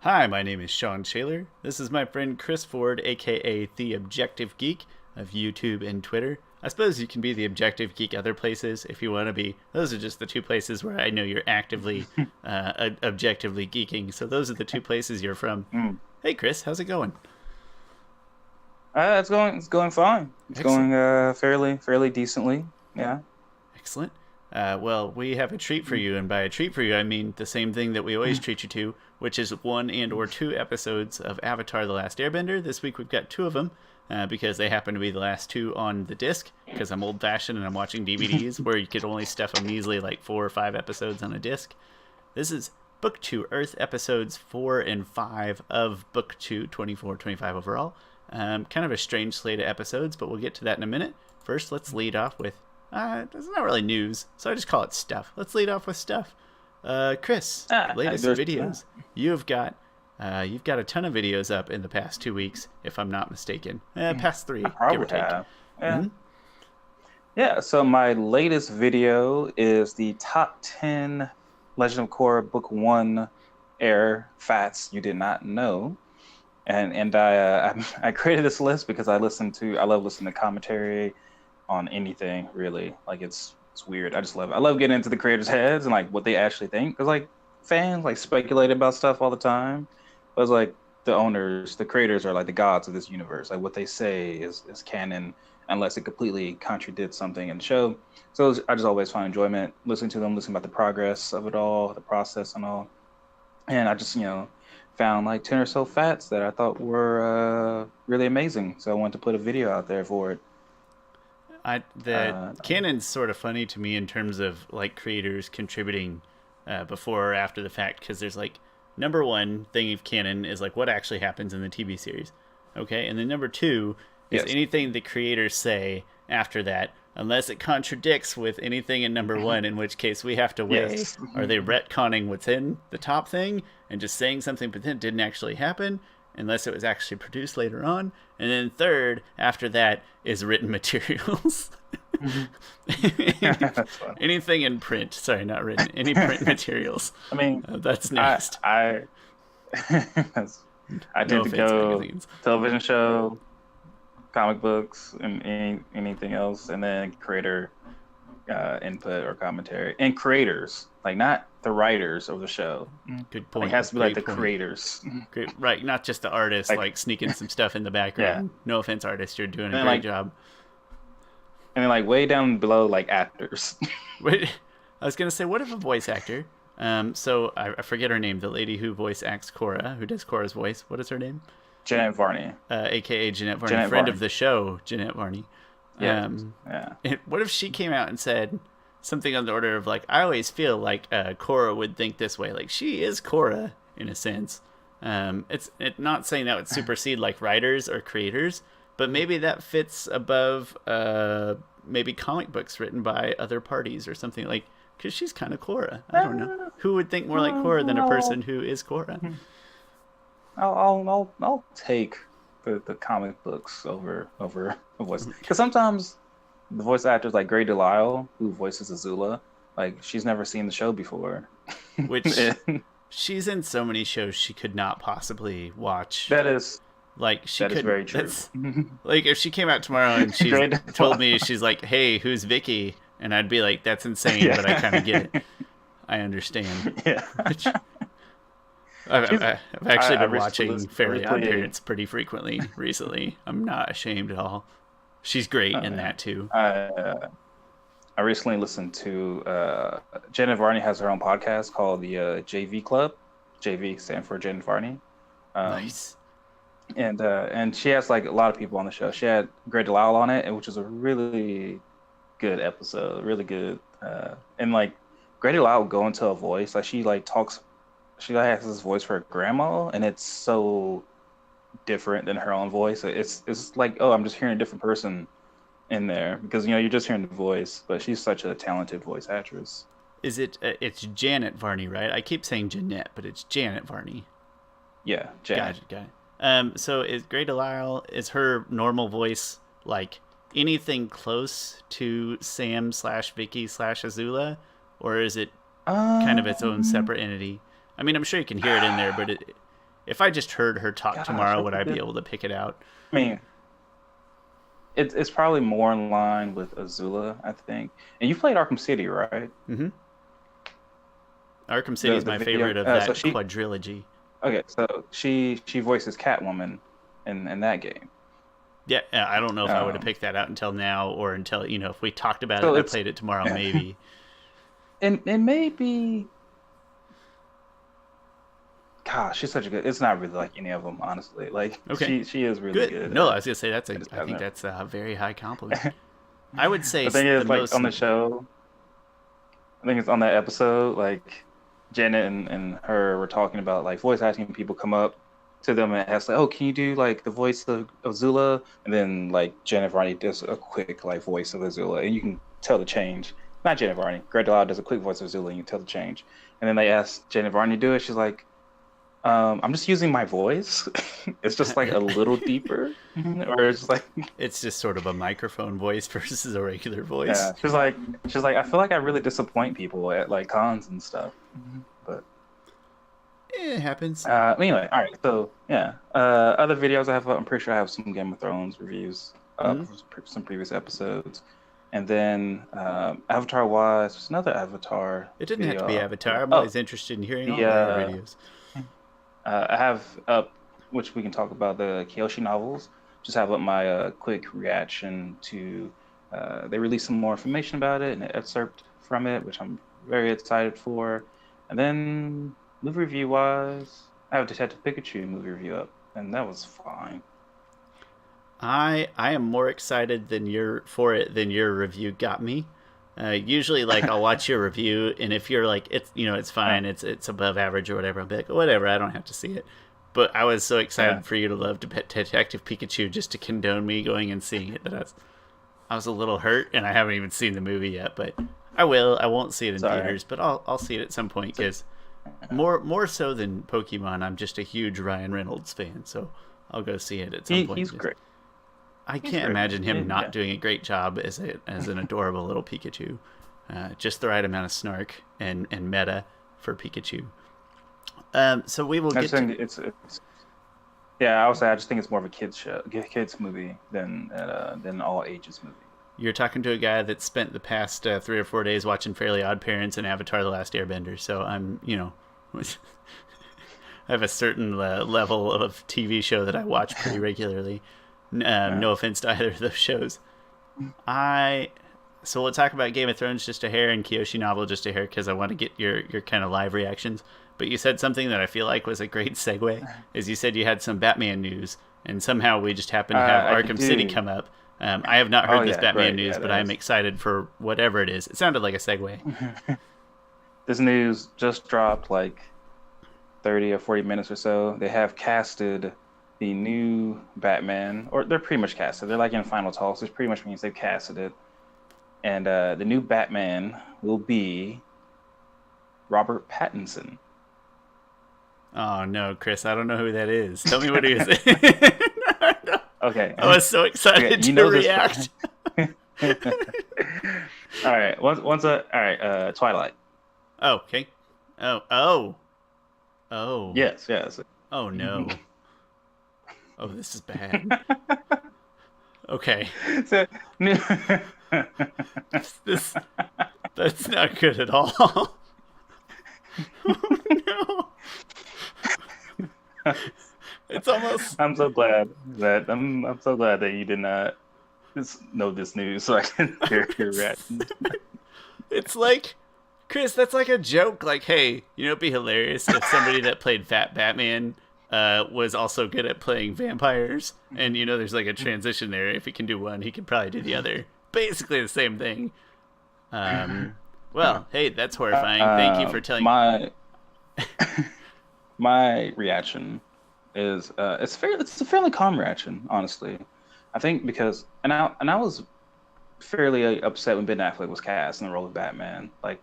Hi, my name is Shawn Shaler. This is my friend Chris Ford, aka The Objective Geek of YouTube and Twitter. I suppose you can be the Objective Geek other places if you want to be. Those are just the two places where I know you're actively, objectively geeking. So those are the two places you're from. Mm. Hey, Chris, how's it going? It's going fine. It's Excellent. going fairly decently. Yeah. Excellent. Well, we have a treat for you, and by a treat for you, I mean the same thing that we always treat you to, which is one and or two episodes of Avatar: The Last Airbender. This week we've got two of them because they happen to be the last two on the disc. Because I'm old-fashioned and I'm watching DVDs where you could only stuff a measly like 4 or 5 episodes on a disc. This is Book 2 Earth episodes 4 and 5 of Book 2, 24, 25 overall. Kind of a strange slate of episodes, but we'll get to that in a minute. First, let's lead off with it's not really news, so I just call it stuff. Let's lead off with stuff. Chris, latest videos. You've got a ton of videos up in the past 2 weeks, if I'm not mistaken. Past three, I give or probably take. have. Yeah. Yeah. So my latest video is the top 10 Legend of Korra Book 1 Air facts you did not know. And I created this list because I love listening to commentary on anything really. Like it's weird. I just love it. I love getting into the creators' heads and like what they actually think. Because like fans like speculate about stuff all the time. But it's like the creators are like the gods of this universe. Like what they say is canon unless it completely contradicts something in the show. So I just always find enjoyment listening to them, listening about the progress of it all, the process and all. And I just, found like 10 or so facts that I thought were really amazing. So I wanted to put a video out there for it. The canon's sort of funny to me in terms of like creators contributing before or after the fact, because there's like number one thing of canon is like what actually happens in the TV series, okay, and then number two is anything the creators say after that, unless it contradicts with anything in number one, in which case we have to weigh: are they retconning what's in the top thing and just saying something but then it didn't actually happen, unless it was actually produced later on. And then third, after that, is written materials. That's funny. Anything in print. Sorry, not written. Any print materials. I mean, That's next. I I No tend to offense, go magazines. television show, comic books, and anything else, and then creator input or commentary, and creators, like not the writers of the show. Good point. It has to be like the Great point. creators. Great. Right, not just the artist, like sneaking some stuff in the background. No offense, artist, you're doing a great job. And then like way down below, like actors. Wait, I was gonna say, what if a voice actor? So I forget her name. The lady who voice acts Korra, who does Korra's voice. What is her name? Jeanette Varney. AKA Jeanette Varney, Jeanette friend Varney. of the show, Jeanette Varney. Yeah. What if she came out and said something on the order of like, I always feel like Korra would think this way. Like she is Korra in a sense. It's not saying that would supersede like writers or creators, but maybe that fits above maybe comic books written by other parties or something, like, because she's kind of Korra. I don't know. Who would think more like Korra than a person who is Korra? I'll take the comic books over a voice, because sometimes the voice actors like Grey Delisle, who voices Azula, like she's never seen the show before. Which she's in so many shows she could not possibly watch. That is Very very true. Like if she came out tomorrow and she Grey told me, she's like, "Hey, who's Vicky?" and I'd be like, "That's insane," but I kind of get it. I understand. Yeah. I've actually been I watching Fairly recently- Odd Parents pretty frequently recently. I'm not ashamed at all. She's great in that too. I recently listened to Janet Varney has her own podcast called the JV Club. JV stand for Janet Varney. Nice. And she has like a lot of people on the show. She had Grey Delisle on it, which was a really good episode, really good. And like Grey Delisle will go into a voice, like she like talks. She has this voice for her grandma, and it's so different than her own voice. It's like, oh, I'm just hearing a different person in there, because you're just hearing the voice, but she's such a talented voice actress. Is it? It's Janet Varney, right? I keep saying Jeanette, but it's Janet Varney. Yeah, Janet. Got it. So is Grey Delisle, is her normal voice like anything close to Sam / Vicky / Azula, or is it kind of its own separate entity? I mean, I'm sure you can hear it in there, but If I just heard her talk tomorrow, would I be able to pick it out? I mean, it's probably more in line with Azula, I think. And you played Arkham City, right? Mm-hmm. Arkham City is my favorite of that quadrilogy. Okay, so she voices Catwoman in that game. Yeah, I don't know if I would have picked that out until now, or until, if we talked about it and I played it tomorrow, maybe. And maybe, gosh, she's such a good. It's not really like any of them, honestly. Like, she is really good. No, I was gonna say I think that's a very high compliment. I would say the thing is, like, on the show, I think it's on that episode, like, Janet and her were talking about, like, voice acting. People come up to them and ask, like, oh, can you do, like, the voice of Azula? And then, like, Janet Varney does a quick, like, voice of Azula, and you can tell the change. Not Janet Varney. Greg Delisle does a quick voice of Azula, and you can tell the change. And then they asked Janet Varney to do it. She's like, I'm just using my voice. It's just, like, a little deeper. Or it's like... It's just sort of a microphone voice versus a regular voice. Yeah, she's like, I feel like I really disappoint people at, like, cons and stuff. But it happens. Anyway, all right. So yeah, other videos I have. I'm pretty sure I have some Game of Thrones reviews, from some previous episodes, and then Avatar wise, there's another Avatar. It didn't have to be Avatar. I'm always interested in hearing all the videos. I have up, which we can talk about, the Kyoshi novels. Just have up my quick reaction to. They released some more information about it and an excerpt from it, which I'm very excited for. And then movie review wise, I have Detective Pikachu movie review up, and that was fine. I am more excited than your review got me. Usually, like, I'll watch your review, and if you're like, it's fine, it's above average or whatever, I'll be like, whatever, I don't have to see it. But I was so excited for you to love Detective Pikachu just to condone me going and seeing it that I was a little hurt, and I haven't even seen the movie yet, but I will. I won't see it in theaters, but I'll see it at some point, because more so than Pokemon, I'm just a huge Ryan Reynolds fan, so I'll go see it at some point. He's great. I can't imagine him not doing a great job as an adorable little Pikachu. Just the right amount of snark and meta for Pikachu. So we will get to... It's I would say I just think it's more of a kids movie than all ages movie. You're talking to a guy that spent the past 3 or 4 days watching Fairly Odd Parents and Avatar: The Last Airbender, so I'm, I have a certain level of TV show that I watch pretty regularly. No offense to either of those shows. So we'll talk about Game of Thrones just a hair and Kyoshi Novel just a hair, because I want to get your kind of live reactions. But you said something that I feel like was a great segue, is you said you had some Batman news, and somehow we just happened to have Arkham City come up. I have not heard this Batman news, but I am excited for whatever it is. It sounded like a segue. This news just dropped like 30 or 40 minutes or so. They have casted the new Batman, or they're pretty much casted. They're like in final talks, which pretty much means they've casted it. And the new Batman will be Robert Pattinson. Oh, no, Chris, I don't know who that is. Tell me what he is. Okay. I was so excited to react. All right. Twilight. Oh, okay. Oh. Yes. Oh, no. Oh, this is bad. Okay. So, that's not good at all. Oh, no. It's almost... I'm so glad that you did not know this news, so I can hear your reaction. It's like, Chris, that's like a joke. Like, hey, it'd be hilarious if somebody that played Fat Batman was also good at playing vampires, and there's like a transition there. If he can do one, he can probably do the other. Basically the same thing. Well, hey, that's horrifying. Thank you for telling me. My reaction is it's a fairly calm reaction, honestly. I think because I was fairly upset when Ben Affleck was cast in the role of Batman. Like,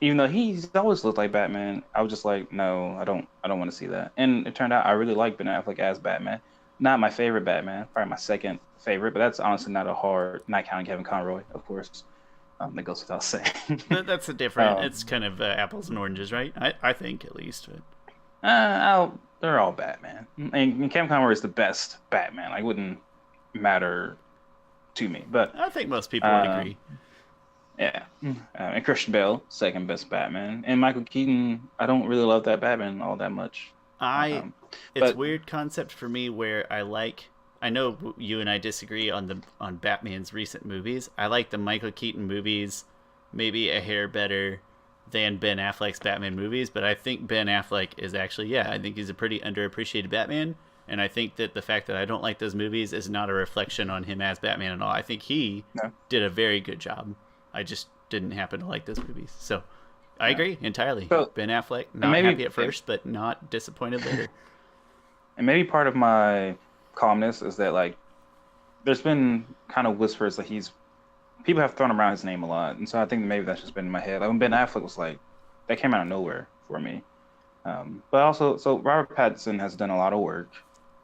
even though he's always looked like Batman, I was just like, no, I don't want to see that. And it turned out I really like Ben Affleck as Batman. Not my favorite Batman, probably my second favorite, but that's honestly not counting Kevin Conroy, of course. That goes without saying. That's a different. It's kind of apples and oranges, right? I think, at least. But... they're all Batman, and Kevin Conroy is the best Batman. Like, wouldn't matter to me, but I think most people would um, agree. yeah. And Christian Bale, second best Batman, and Michael Keaton. I don't really love that Batman all that much. I Um, it's but weird concept for me where I know you and I disagree on Batman's recent movies. I like the Michael Keaton movies maybe a hair better than Ben Affleck's Batman movies, but I think Ben Affleck is actually, yeah, I think he's a pretty underappreciated Batman, and I think that the fact that I don't like those movies is not a reflection on him as Batman at all. I think he no, did a very good job. I just didn't happen to like those movies. So I yeah. agree entirely. So Ben Affleck, and not happy at first, but not disappointed later. maybe part of my calmness is that like there's been kind of whispers that he's people have thrown around his name a lot, and so I think maybe that's just been in my head. Like when Ben Affleck was like that came out of nowhere for me. But also, so Robert Pattinson has done a lot of work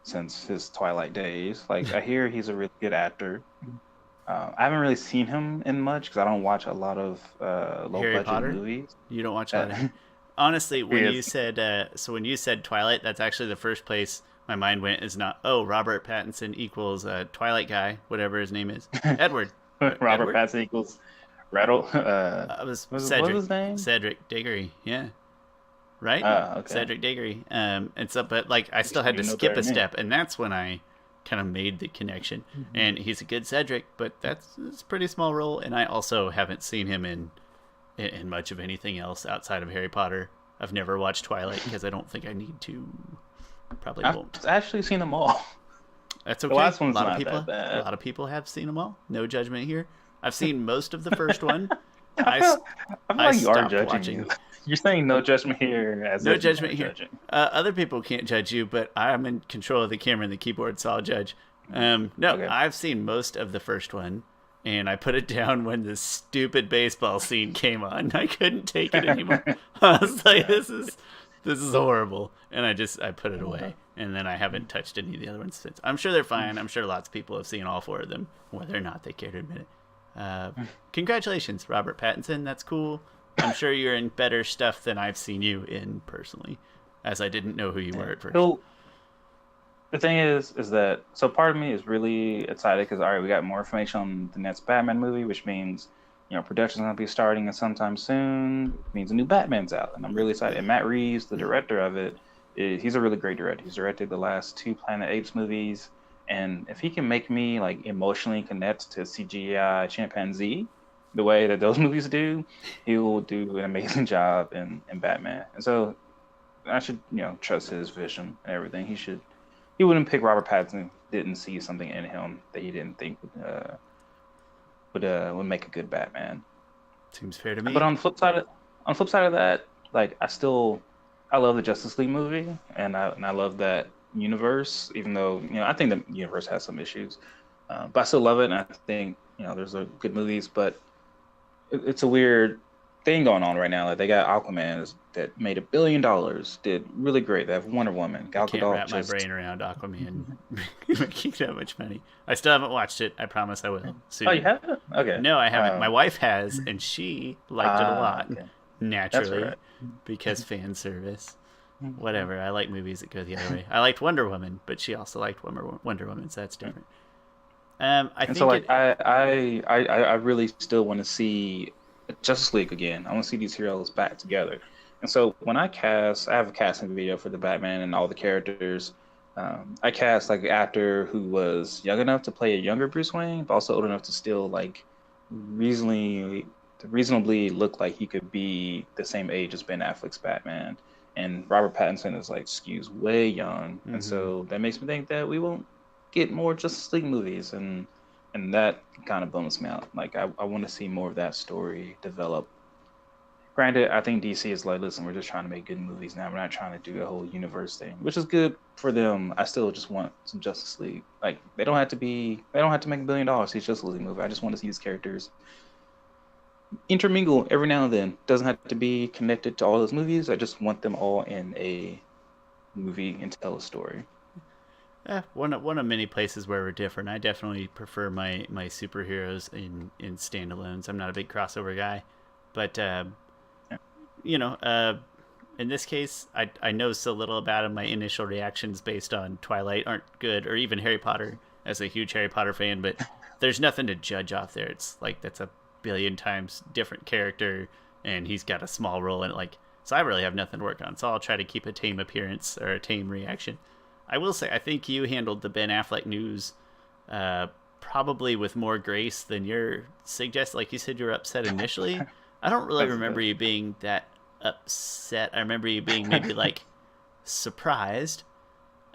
since his Twilight days. Like I hear he's a really good actor. I haven't really seen him in much because I don't watch a lot of low Harry budget Potter? movies. You don't watch a lot Uh, of. Honestly, he when you is. said when you said Twilight, that's actually the first place my mind went. Is not Robert Pattinson equals Twilight guy, whatever his name is, Edward. Robert Edward? Pattinson equals Rattle. It was What's his name? Cedric Diggory. Yeah, right. Okay. Cedric Diggory. And so, but like, I still had to You know skip better a than me. step, and that's when I kind of made the connection. And he's a good Cedric, but it's a pretty small role. And I also haven't seen him in much of anything else outside of Harry Potter. I've never watched Twilight because I don't think I need to. Probably I've won't. actually seen them all. That's The okay. last one's not that A bad. lot of people have seen them all. No judgment here. I've seen most of the first one. I I feel, I feel I like you are stopped judging watching. me. You're saying no judgment here as No if you judgment are here. judging. Other people can't judge you, but I'm in control of the camera and the keyboard, so I'll judge. No, Okay. I've seen most of the first one, and I put it down when the stupid baseball scene came on. I couldn't take it anymore. I was like, Yeah. this is horrible, and I put it away. And then I haven't touched any of the other ones since. I'm sure they're fine. I'm sure lots of people have seen all four of them, whether or not they care to admit it. Congratulations, Robert Pattinson. That's cool. I'm sure you're in better stuff than I've seen you in personally, as I didn't know who you were Yeah. at first. So the thing is that so part of me is really excited because all right, we got more information on the next Batman movie, which means production's gonna be starting sometime soon. It means a new Batman's out, and I'm really excited. And Matt Reeves, the director of it, he's a really great director. He's directed the last two Planet Apes movies, and if he can make me like emotionally connect to CGI chimpanzee the way that those movies do, he will do an amazing job in Batman. And so I should trust his vision and everything. He wouldn't pick Robert Pattinson. Didn't see something in him that he didn't think would make a good Batman. Seems fair to But me. on the flip side of that, like I love the Justice League movie, and I love that universe. Even though I think the universe has some issues, but I still love it, and I think there's a good movies. But it's a weird thing going on right now. Like they got Aquaman that made $1 billion, did really great. They have Wonder Woman, I Gal can't Gadot wrap my just. brain around Aquaman making that much money. I still haven't watched it. I promise I will Oh, you soon. haven't? Okay. No, I haven't. My Um, wife has, and she liked it a lot, okay. That's all naturally, right. because fan service. Whatever. I like movies that go the other way. I liked Wonder Woman, but she also liked Wonder Woman, so that's different. I And so think like it. I really still want to see Justice League again. I want to see these heroes back together. And so when I have a casting video for the Batman and all the characters. I cast like an actor who was young enough to play a younger Bruce Wayne, but also old enough to still like reasonably reasonably look like he could be the same age as Ben Affleck's Batman. And Robert Pattinson is like skews way young, and Mhm. so that makes me think that we won't get more Justice League movies, and that kind of bums me out. Like I want to see more of that story develop. Granted, I think DC is like, listen, we're just trying to make good movies now. We're not trying to do a whole universe thing, which is good for them. I still just want some Justice League. Like they don't have to make $1 billion to see a Justice League movie. I just want to see these characters intermingle every now and then. Doesn't have to be connected to all those movies. I just want them all in a movie and tell a story. One of many places where we're different. I definitely prefer my superheroes in standalones. I'm not a big crossover guy, but Yeah. you know, uh, in this case, I know so little about him. My initial reactions based on Twilight aren't good, or even Harry Potter, as a huge Harry Potter fan, but there's nothing to judge off there. It's like that's a billion times different character, and he's got a small role in it. Like, so I really have nothing to work on. So I'll try to keep a tame appearance or a tame reaction. I will say, I think you handled the Ben Affleck news probably with more grace than your suggest. Like you said, you were upset initially. I don't really remember you being that upset. I remember you being maybe like surprised.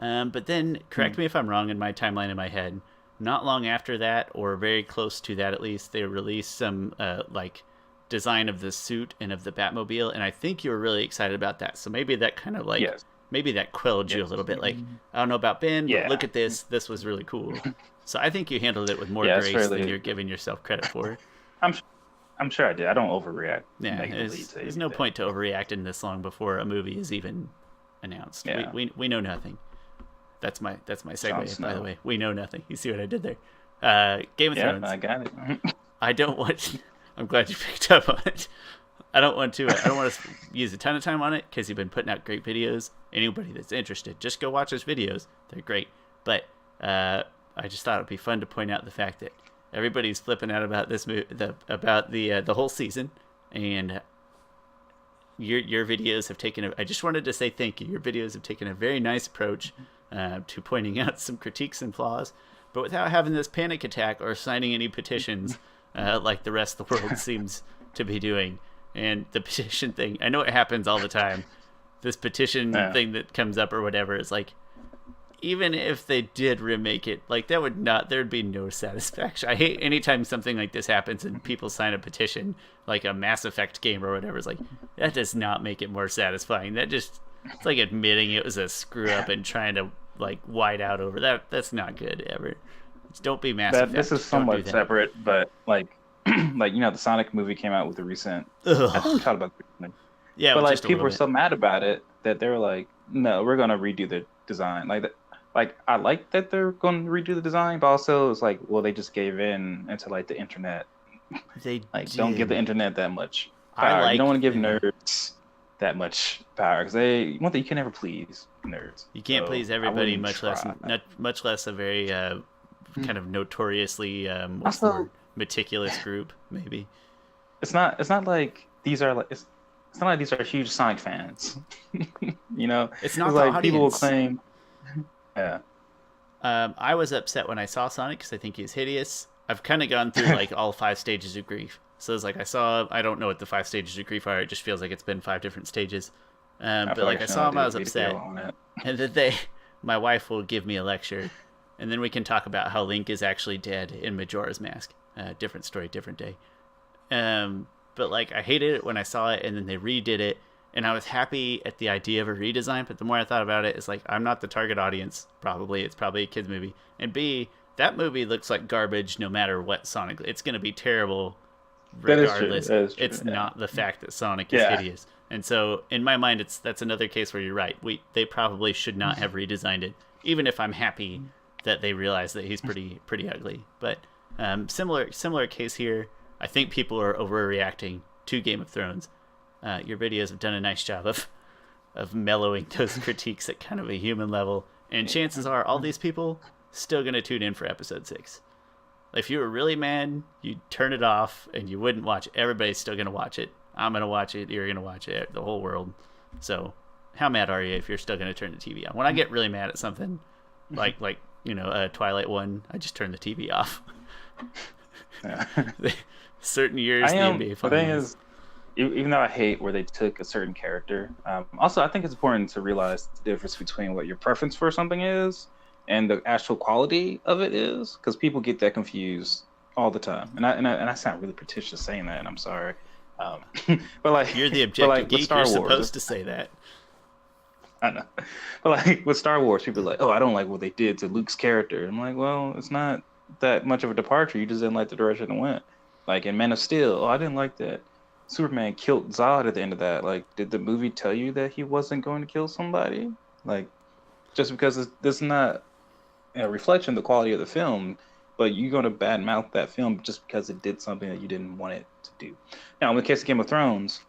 But then, correct me if I'm wrong in my timeline in my head, not long after that, or very close to that at least, they released some like design of the suit and of the Batmobile, and I think you were really excited about that. So maybe that kind of like, maybe that quelled you a little bit. Like, I don't know about Ben, but look at this. This was really cool. So I think you handled it with more grace than you're giving yourself credit for. I'm sure I did. I don't overreact. Yeah, there's no point to overreacting this long before a movie is even announced. Yeah. We know nothing. That's my segue, by the way. We know nothing. You see what I did there? Game of Thrones. I got it. I'm glad you picked up on it. I don't want to use a ton of time on it because you've been putting out great videos. Anybody that's interested, just go watch those videos. They're great. But I just thought it'd be fun to point out the fact that everybody's flipping out about this about the whole season, and your videos have taken I just wanted to say thank you. Your videos have taken a very nice approach to pointing out some critiques and flaws, but without having this panic attack or signing any petitions like the rest of the world seems to be doing. And the petition thing, I know it happens all the time. This petition thing that comes up or whatever is like, even if they did remake it, like there'd be no satisfaction. I hate anytime something like this happens and people sign a petition, like a Mass Effect game or whatever. It's like, that does not make it more satisfying. It's like admitting it was a screw up and trying to like white out over that. That's not good ever. Just don't be Mass Effect. This is somewhat separate, but like, like, the Sonic movie came out with the recent. I think we talked about it. Yeah, but like people were so mad about it that they were like, no, we're gonna redo the design. Like I like that they're going to redo the design, but also it's like, well, they just gave in into like the internet. They don't give the internet that much power. You don't want to give nerds that much power because you can never please nerds. You can't please everybody, much less a very kind of notoriously meticulous group. Maybe it's not like these are like it's not like these are huge Sonic fans. It's not like audience. People will claim. Yeah. I was upset when I saw Sonic because I think he's hideous. I've kind of gone through like all 5 stages of grief. So it's like I don't know what the 5 stages of grief are. It just feels like it's been 5 different stages. But like I saw him, I was upset. And then my wife will give me a lecture, and then we can talk about how Link is actually dead in Majora's Mask. Different story, different day. But like I hated it when I saw it, and then they redid it. And I was happy at the idea of a redesign, but the more I thought about it, it's like, I'm not the target audience, probably. It's probably a kid's movie. And B, that movie looks like garbage no matter what Sonic. It's going to be terrible regardless. That is true. It's not the fact that Sonic is hideous. And so, in my mind, that's another case where you're right. They probably should not have redesigned it, even if I'm happy that they realize that he's pretty ugly. But similar case here. I think people are overreacting to Game of Thrones. Your videos have done a nice job of mellowing those critiques at kind of a human level, and chances are all these people still going to tune in for episode 6. If you were really mad, you'd turn it off and you wouldn't watch it. Everybody's still going to watch it. I'm going to watch it. You're going to watch it. The whole world. So how mad are you if you're still going to turn the TV on? When I get really mad at something, like Twilight 1, I just turn the TV off. Certain years, the NBA the thing is, even though I hate where they took a certain character, also I think it's important to realize the difference between what your preference for something is and the actual quality of it is, because people get that confused all the time. And I sound really pretentious saying that, and I'm sorry. But like, you're the objective geek. You're supposed to say that. I know. But like with Star Wars, people are like, oh, I don't like what they did to Luke's character. I'm like, well, it's not that much of a departure. You just didn't like the direction it went. Like in Man of Steel, oh, I didn't like that Superman killed Zod at the end of that. Like, did the movie tell you that he wasn't going to kill somebody? Like, just because this is not a reflection of the quality of the film, but you're going to badmouth that film just because it did something that you didn't want it to do. Now, in the case of Game of Thrones,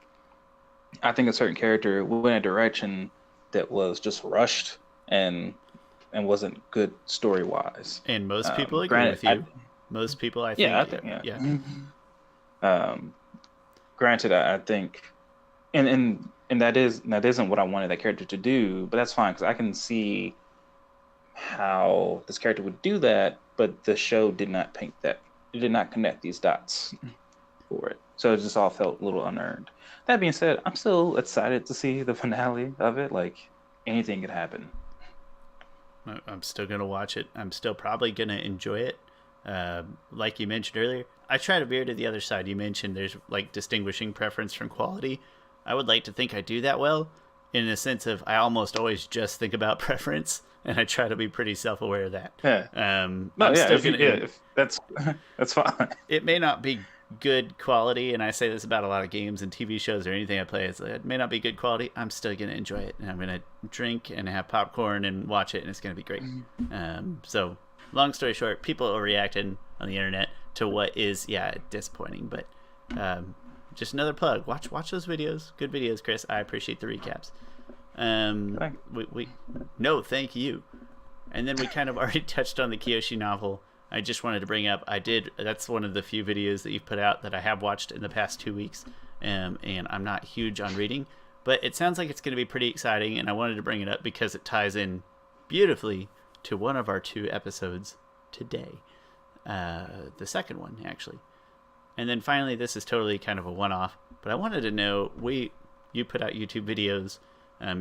I think a certain character went a direction that was just rushed and wasn't good story wise. And most people agree Granted, with you. Most people, I yeah, I think, think yeah. yeah. Um, Granted, I think, and that isn't what I wanted that character to do, but that's fine because I can see how this character would do that, but the show did not paint that. It did not connect these dots for it, so it just all felt a little unearned. That being said, I'm still excited to see the finale of it. Like anything could happen. I'm still gonna watch it. I'm still probably gonna enjoy it. Like you mentioned earlier, I try to veer to the other side. You mentioned there's like distinguishing preference from quality. I would like to think I do that well, in the sense of I almost always just think about preference, and I try to be pretty self-aware of that. Yeah. No, I'm yeah, still gonna. if that's that's fine. It may not be good quality, and I say this about a lot of games and TV shows or anything I play. It may not be good quality. I'm still gonna enjoy it, and I'm gonna drink and have popcorn and watch it, and it's gonna be great. So, long story short, people are reacting on the internet to what is disappointing, but just another plug. Watch those videos. Good videos, Chris. I appreciate the recaps. We no, thank you. And then we kind of already touched on the Kyoshi novel. I just wanted to bring up, that's one of the few videos that you've put out that I have watched in the past 2 weeks, and I'm not huge on reading, but it sounds like it's going to be pretty exciting, and I wanted to bring it up because it ties in beautifully to one of our 2 episodes today, the second one, actually. And then finally, this is totally kind of a one-off, but I wanted to know, you put out YouTube videos.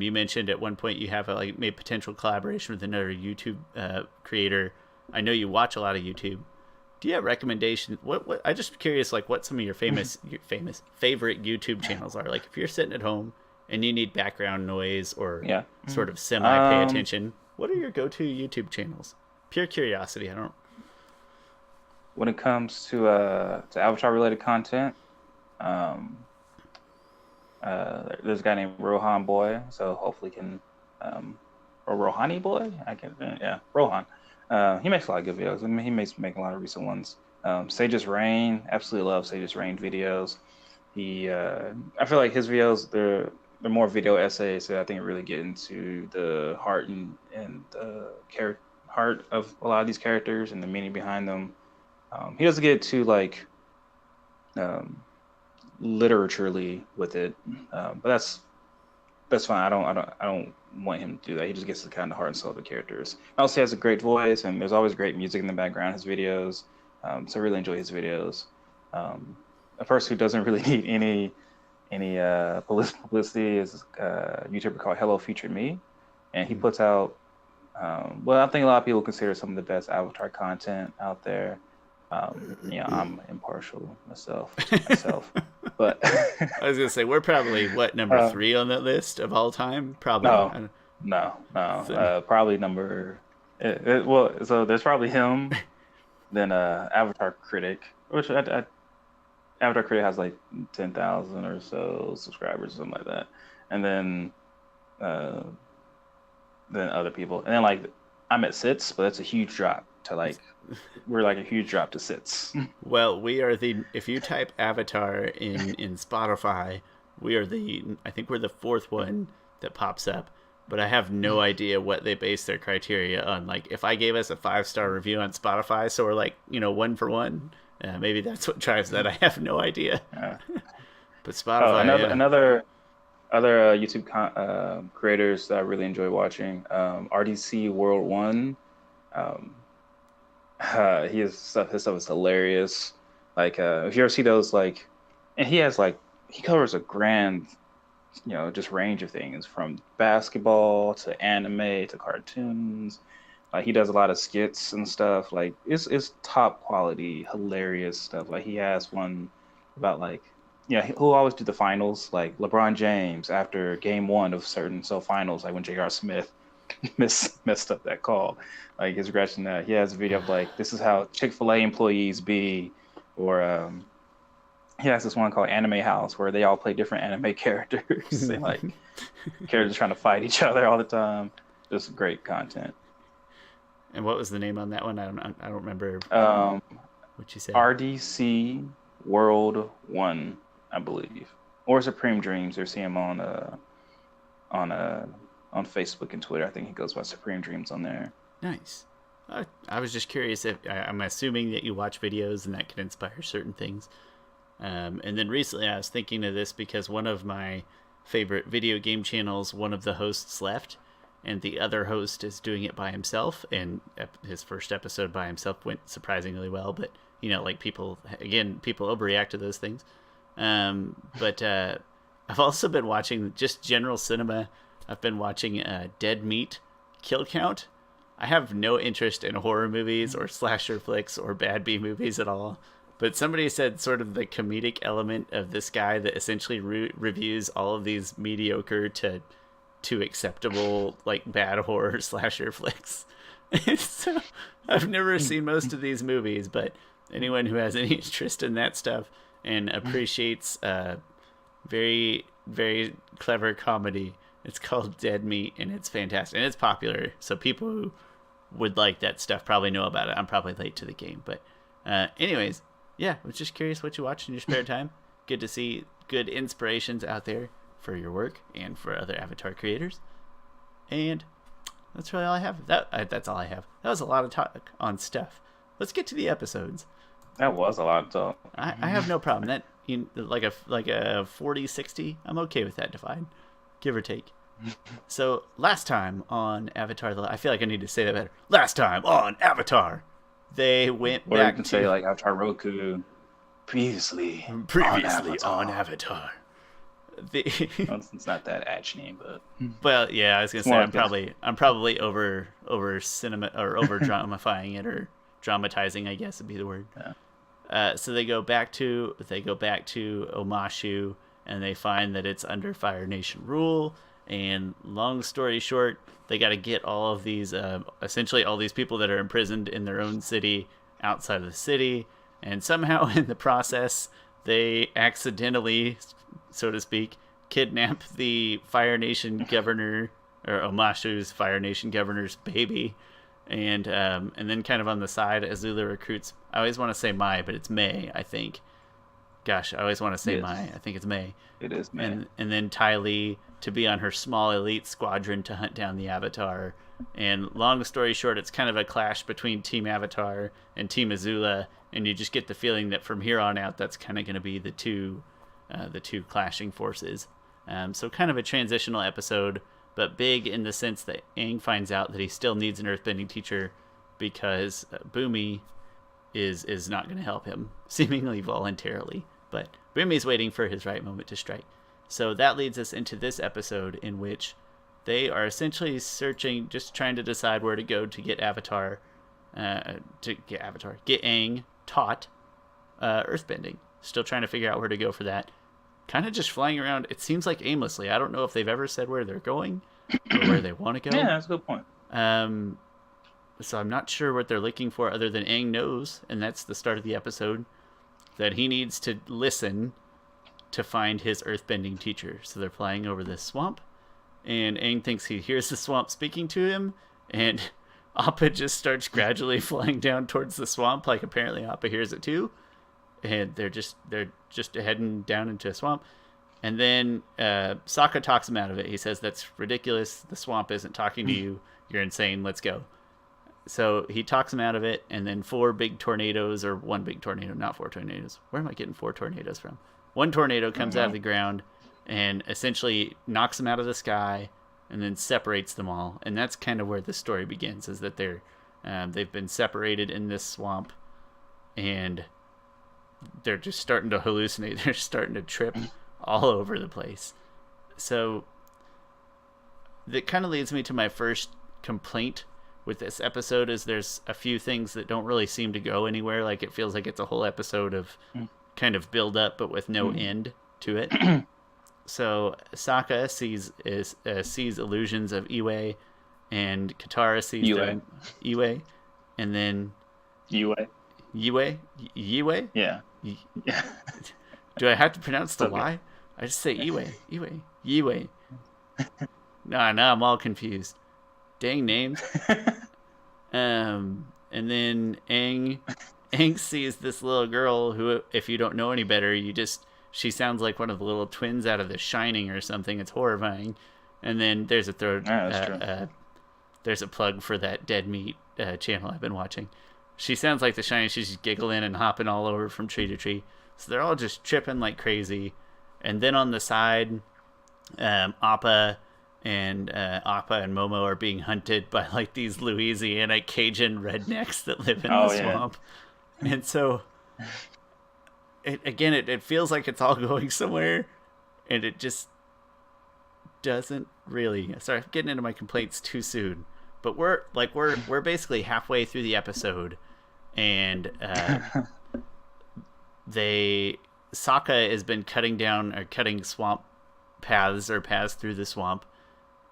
You mentioned at one point you have a maybe potential collaboration with another YouTube creator. I know you watch a lot of YouTube. Do you have recommendations? What I'm just curious, what some of your favorite YouTube channels are. Like if you're sitting at home and you need background noise or sort of semi pay attention, what are your go-to YouTube channels? Pure curiosity. I don't. When it comes to Avatar related content, there's a guy named Rohan Boy, so hopefully can or Rohani Boy. Rohan. He makes a lot of good videos. I mean, he makes a lot of recent ones. Sage's Rain, absolutely love Sage's Rain videos. I feel like his videos they're more video essays, so I think it really get into the heart and heart of a lot of these characters and the meaning behind them. He doesn't get too literaturely with it, but that's fine. I don't want him to do that. He just gets the kind of heart and soul of the characters. Also, he has a great voice, and there's always great music in the background. His videos, so I really enjoy his videos. A person who doesn't really need any publicity is a YouTuber called Hello Featured Me, and he puts out I think a lot of people consider some of the best Avatar content out there. I'm impartial myself, but I was gonna say we're probably number 3 on that list of all time. Probably no. Probably number. So there's probably him, then Avatar Critic, which Avatar Critic has 10,000 or so subscribers, or something like that, and then other people, and then I'm at Sits, but that's a huge drop to we're a huge drop to Sits. Well, we are if you type Avatar in Spotify, I think we're the 4th one that pops up, but I have no idea what they base their criteria on. If I gave us a 5-star review on Spotify, so we're 1 for 1, maybe that's what drives that. I have no idea. But Spotify, other YouTube creators that I really enjoy watching, RDC World 1. His stuff is hilarious. If you ever see those, and he covers a grand, just range of things from basketball to anime to cartoons. He does a lot of skits and stuff. It's top quality, hilarious stuff. He has one about who always do the finals, LeBron James after game 1 of certain finals, when J.R. Smith messed up that call. His reaction that he has a video of this is how Chick-fil-A employees be, or he has this one called Anime House where they all play different anime characters and characters trying to fight each other all the time. Just great content. And what was the name on that one? I don't remember what you said. RDC World 1, I believe. or Supreme Dreams. Or see him on on Facebook and Twitter. I think he goes by Supreme Dreams on there. Nice. I was just curious if I'm assuming that you watch videos and that can inspire certain things. And then recently I was thinking of this because one of my favorite video game channels, one of the hosts left, and the other host is doing it by himself. And his first episode by himself went surprisingly well. But, like people overreact to those things. But I've also been watching just general cinema. I've been watching Dead Meat Kill Count. I have no interest in horror movies or slasher flicks or bad B movies at all. But somebody said sort of the comedic element of this guy that essentially reviews all of these mediocre to acceptable, like, bad horror slasher flicks. So I've never seen most of these movies, but anyone who has any interest in that stuff and appreciates very, very clever comedy, it's called Dead Meat, and it's fantastic. And it's popular, so people who would like that stuff probably know about it. I'm probably late to the game, but anyways, yeah, I was just curious what you watch in your spare time. Good to see good inspirations out there for your work and for other Avatar creators. And that's really all I have. That's all I have. That was a lot of talk on stuff. Let's get to the episodes. That was a lot of talk. I have no problem. That like a 40-60, I'm okay with that divide, give or take. So last time on Avatar, I feel like I need to say that better. Last time on Avatar, they went or back you can to say like Avatar Roku. Previously on Avatar. It's not that actiony, but well, yeah, I was gonna say I'm probably over cinema or over dramifying it, or dramatizing, I guess would be the word. Yeah. So they go back to Omashu, and they find that it's under Fire Nation rule. And long story short, they got to get all of these, essentially all these people that are imprisoned in their own city outside of the city. And somehow in the process, they accidentally, so to speak, kidnap the Fire Nation governor, or Omashu's Fire Nation governor's baby. And then kind of on the side, Azula recruits, I always want to say Mai, but it's May, I think. Gosh, I always want to say Mai. I think it's May. It is May. And then Ty Lee to be on her small elite squadron to hunt down the Avatar. And long story short, it's kind of a clash between Team Avatar and Team Azula, and you just get the feeling that from here on out, that's kind of going to be the two clashing forces. So kind of a transitional episode, but big in the sense that Aang finds out that he still needs an earthbending teacher because Bumi is not going to help him, seemingly voluntarily. But Bumi's waiting for his right moment to strike. So that leads us into this episode in which they are essentially searching, just trying to decide where to go to get get Aang taught earthbending. Still trying to figure out where to go for that. Kind of just flying around, it seems like aimlessly. I don't know if they've ever said where they're going or where they want to go. Yeah, that's a good point. So I'm not sure what they're looking for other than Aang knows, and that's the start of the episode, that he needs to listen to find his earthbending teacher. So they're flying over this swamp, and Aang thinks he hears the swamp speaking to him, and Appa just starts gradually flying down towards the swamp, like apparently Appa hears it too, and they're just heading down into a swamp. And then Sokka talks him out of it. He says, "That's ridiculous. The swamp isn't talking to you. You're insane. Let's go." So he talks him out of it, and then one big tornado, not 4 tornadoes. Where am I getting 4 tornadoes from? One tornado comes out of the ground and essentially knocks them out of the sky and then separates them all. And that's kind of where the story begins, is that they've been separated in this swamp, and they're just starting to hallucinate. They're starting to trip all over the place. So that kind of leads me to my first complaint with this episode, is there's a few things that don't really seem to go anywhere. Like, it feels like it's a whole episode of kind of build up, but with no end to it. So Sokka sees illusions of Iwe, and Katara sees Iwe, and then Yue. Yeah. Yeah. Do I have to pronounce the Y? I just say Iwe. No, I'm all confused. Dang names. And then Aang sees this little girl who, if you don't know any better, you just she sounds like one of the little twins out of The Shining or something. It's horrifying. And then there's a third. Yeah, that's true. There's a plug for that Dead Meat channel I've been watching. She sounds like The Shining. She's just giggling and hopping all over from tree to tree. So they're all just tripping like crazy. And then on the side, Appa and Momo are being hunted by like these Louisiana Cajun rednecks that live in the swamp. And so, it feels like it's all going somewhere, and it just doesn't really. Sorry, I'm getting into my complaints too soon. But we're basically halfway through the episode, and Sokka has been cutting swamp paths through the swamp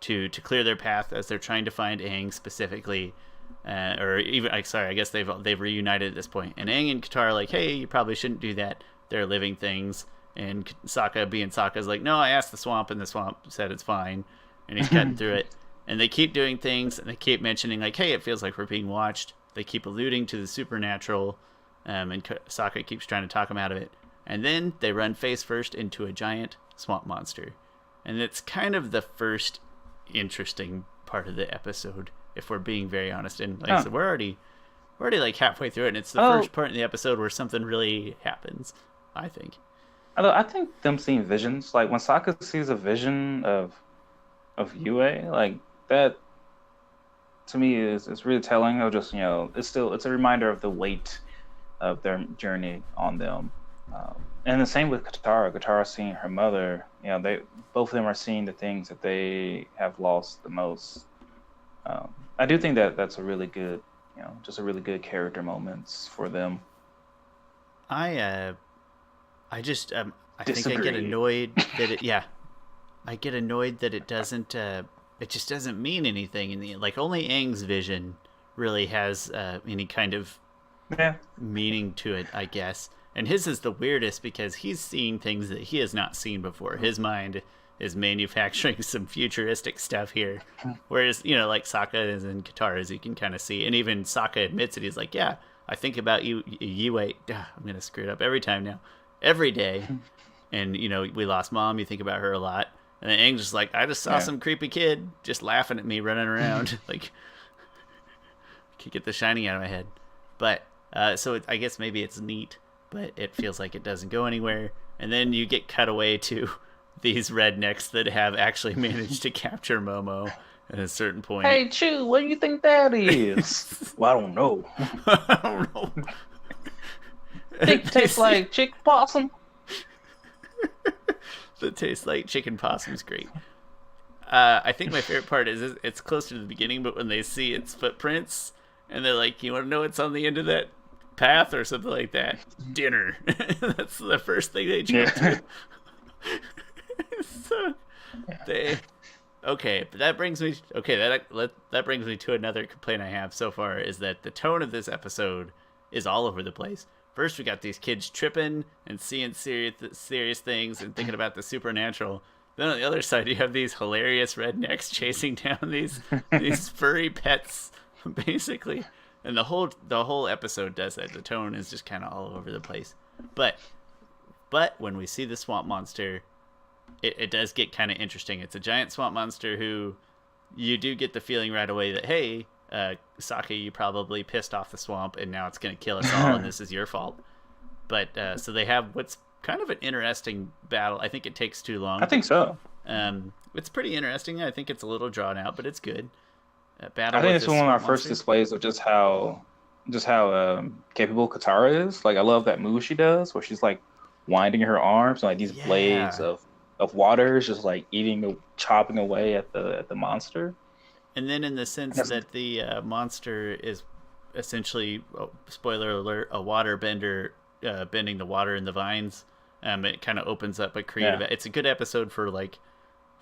to clear their path as they're trying to find Aang specifically, or even I guess they've reunited at this point. And Aang and Katara are like, hey, you probably shouldn't do that. They're living things. And Sokka, being Sokka, is like, no, I asked the swamp, and the swamp said it's fine, and he's cutting through it. And they keep doing things, and they keep mentioning like, hey, it feels like we're being watched. They keep alluding to the supernatural, and Sokka keeps trying to talk him out of it. And then they run face first into a giant swamp monster. And it's kind of the first interesting part of the episode, if we're being very honest. And like I said, we're already like halfway through it, and it's the first part in the episode where something really happens, I think. Although I think them seeing visions, like when Sokka sees a vision of Yue, like that to me is really telling of just, it's a reminder of the weight of their journey on them. And the same with Katara seeing her mother, they both of them are seeing the things that they have lost the most. I do think that that's a really good, just a really good character moments for them. I think I get annoyed that I get annoyed that it doesn't it just doesn't mean anything in the end. Like only Aang's vision really has any kind of meaning to it, I guess. And his is the weirdest because he's seeing things that he has not seen before. His mind is manufacturing some futuristic stuff here. Whereas, like Sokka is in Katara, as you can kind of see. And even Sokka admits it. He's like, yeah, I think about you I'm going to screw it up every time now. Every day. And, we lost Mom. You think about her a lot. And then Aang's just like, I just saw some creepy kid just laughing at me running around. Like, can't get the Shining out of my head. But, so I guess maybe it's neat, but it feels like it doesn't go anywhere. And then you get cut away to these rednecks that have actually managed to capture Momo at a certain point. Hey, Chew, what do you think that is? Well, I don't know. I don't know. Think it tastes like chicken possum. That tastes like chicken possum's great. I think my favorite part is it's closer to the beginning, but when they see its footprints and they're like, you want to know what's on the end of that path or something like that? Dinner. That's the first thing they jump to. So but that brings me that brings me to another complaint I have so far, is that the tone of this episode is all over the place. First, we got these kids tripping and seeing serious things and thinking about the supernatural. Then on the other side, you have these hilarious rednecks chasing down these furry pets, basically. And the whole episode does that. The tone is just kind of all over the place. But when we see the swamp monster, it does get kind of interesting. It's a giant swamp monster who you do get the feeling right away that, hey, Sokka, you probably pissed off the swamp and now it's going to kill us all and this is your fault. But so they have what's kind of an interesting battle. I think it takes too long. I think so. It's pretty interesting. I think it's a little drawn out, but it's good. I think it's one of our first displays of just how capable Katara is. Like, I love that move she does where she's like winding her arms and like these blades of water is just like chopping away at the monster. And then in the sense that the monster is essentially, spoiler alert, a water bender, bending the water in the vines. It kind of opens up a creative. It's a good episode for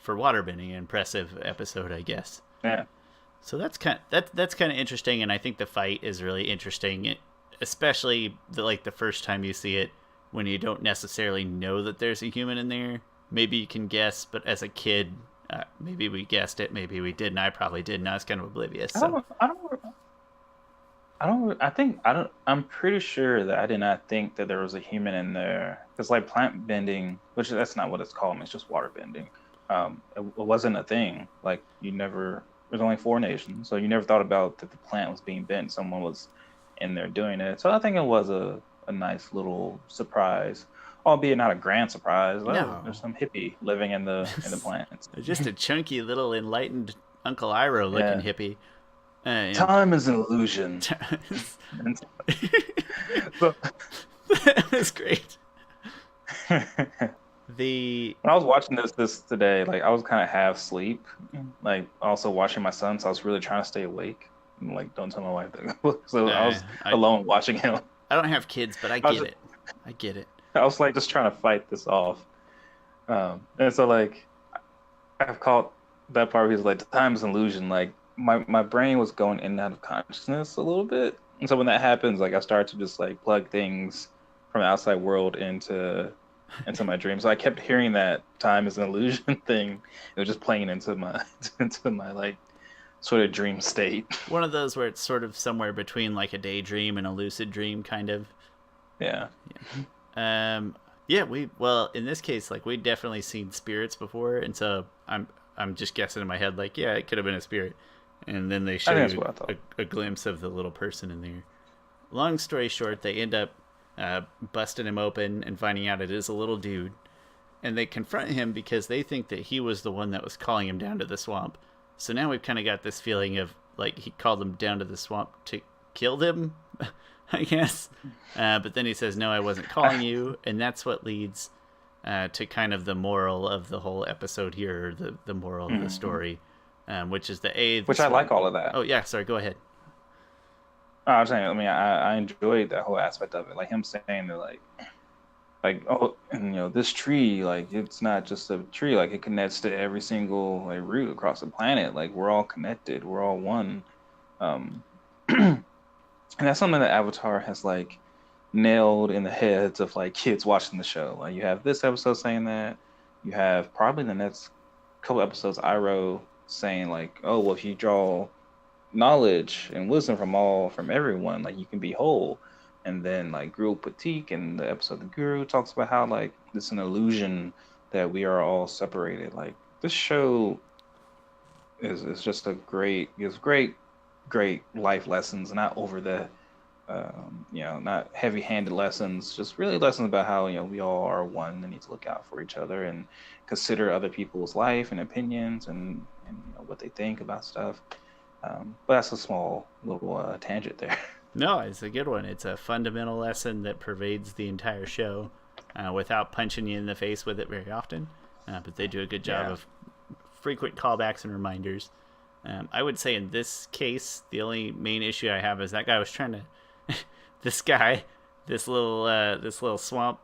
water bending. An impressive episode, I guess. Yeah. So that's kind of interesting, and I think the fight is really interesting, especially the first time you see it, when you don't necessarily know that there's a human in there. Maybe you can guess, but as a kid, maybe we guessed it, maybe we didn't. I probably didn't. I was kind of oblivious. So. I don't I'm pretty sure that I did not think that there was a human in there because like plant bending, which that's not what it's called. It's just water bending. It wasn't a thing. Like you never. There's only 4 nations, so you never thought about that the plant was being bent. Someone was in there doing it. So I think it was a nice little surprise, albeit not a grand surprise. Oh, there's No. some hippie living in the plants. Just a chunky little enlightened Uncle Iroh looking Yeah, hippie. You time is an illusion. know. And so, That was great. when The I was watching this today, like I was kind of half asleep, like also watching my son, so I was really trying to stay awake. And, like, don't tell my wife that. So I was I alone watching him. I don't have kids, but I I was get just, it. I get it. I was like just trying to fight this off. And so like I've caught that part where he's like, time is an illusion. Like my brain was going in and out of consciousness a little bit. And so when that happens, like I start to just like plug things from the outside world into my dreams. So I kept hearing that time is an illusion thing. It was just playing into my into my like sort of dream state. One of those where it's sort of somewhere between like a daydream and a lucid dream, kind of. Yeah. Yeah, we well in this case like we'd definitely seen spirits before, and so I'm just guessing in my head like yeah it could have been a spirit, and then they I show think that's you what I thought. a glimpse of the little person in there. Long story short, they end up busting him open and finding out it is a little dude, and they confront him because they think that he was the one that was calling him down to the swamp. So now we've kind of got this feeling of like he called them down to the swamp to kill them, I guess. But then he says, "No, I wasn't calling you," and that's what leads to kind of the moral of the whole episode here, or the moral of the Mhm. story, which is the Which I like swamp. all of that. Oh yeah, sorry, go ahead. I was saying, I mean, I enjoyed that whole aspect of it. Like him saying that, oh, and this tree, like it's not just a tree, like it connects to every single like root across the planet. Like we're all connected, we're all one. Um, and that's something that Avatar has like nailed in the heads of like kids watching the show. Like you have this episode saying that, you have probably the next couple episodes, Iroh saying like, oh, well, if you draw knowledge and wisdom from everyone, like you can be whole. And then like Guru Patik in the episode the Guru talks about how like it's an illusion that we are all separated. Like this show is just a great gives great life lessons, not over the not heavy-handed lessons, just really lessons about how we all are one and need to look out for each other and consider other people's life and opinions and what they think about stuff. But that's a small little tangent there. No, it's a good one. It's a fundamental lesson that pervades the entire show, without punching you in the face with it very often. But they do a good job Yeah. of frequent callbacks and reminders. I would say in this case, the only main issue I have is that guy was trying to, this guy, this little swamp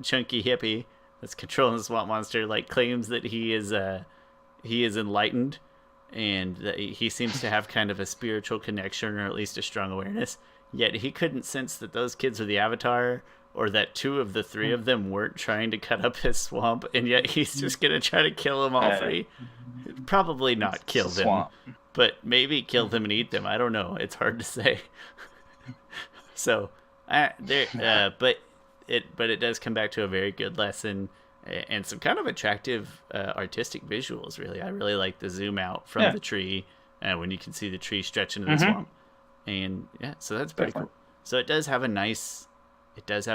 chunky hippie that's controlling the swamp monster, like claims that he is enlightened, and that he seems to have kind of a spiritual connection or at least a strong awareness. Yet he couldn't sense that those kids were the Avatar, or that 2 of the 3 of them weren't trying to cut up his swamp, and yet he's just gonna try to kill them all Uh, 3. Probably not it's kill a them, swamp. but maybe kill them and eat them. I don't know. It's hard to say. So, but it does come back to a very good lesson and some kind of attractive artistic visuals. Really, I really like the zoom out from Yeah. the tree when you can see the tree stretch into the Mm-hmm. swamp, and yeah, so that's pretty Definitely. cool. So it does have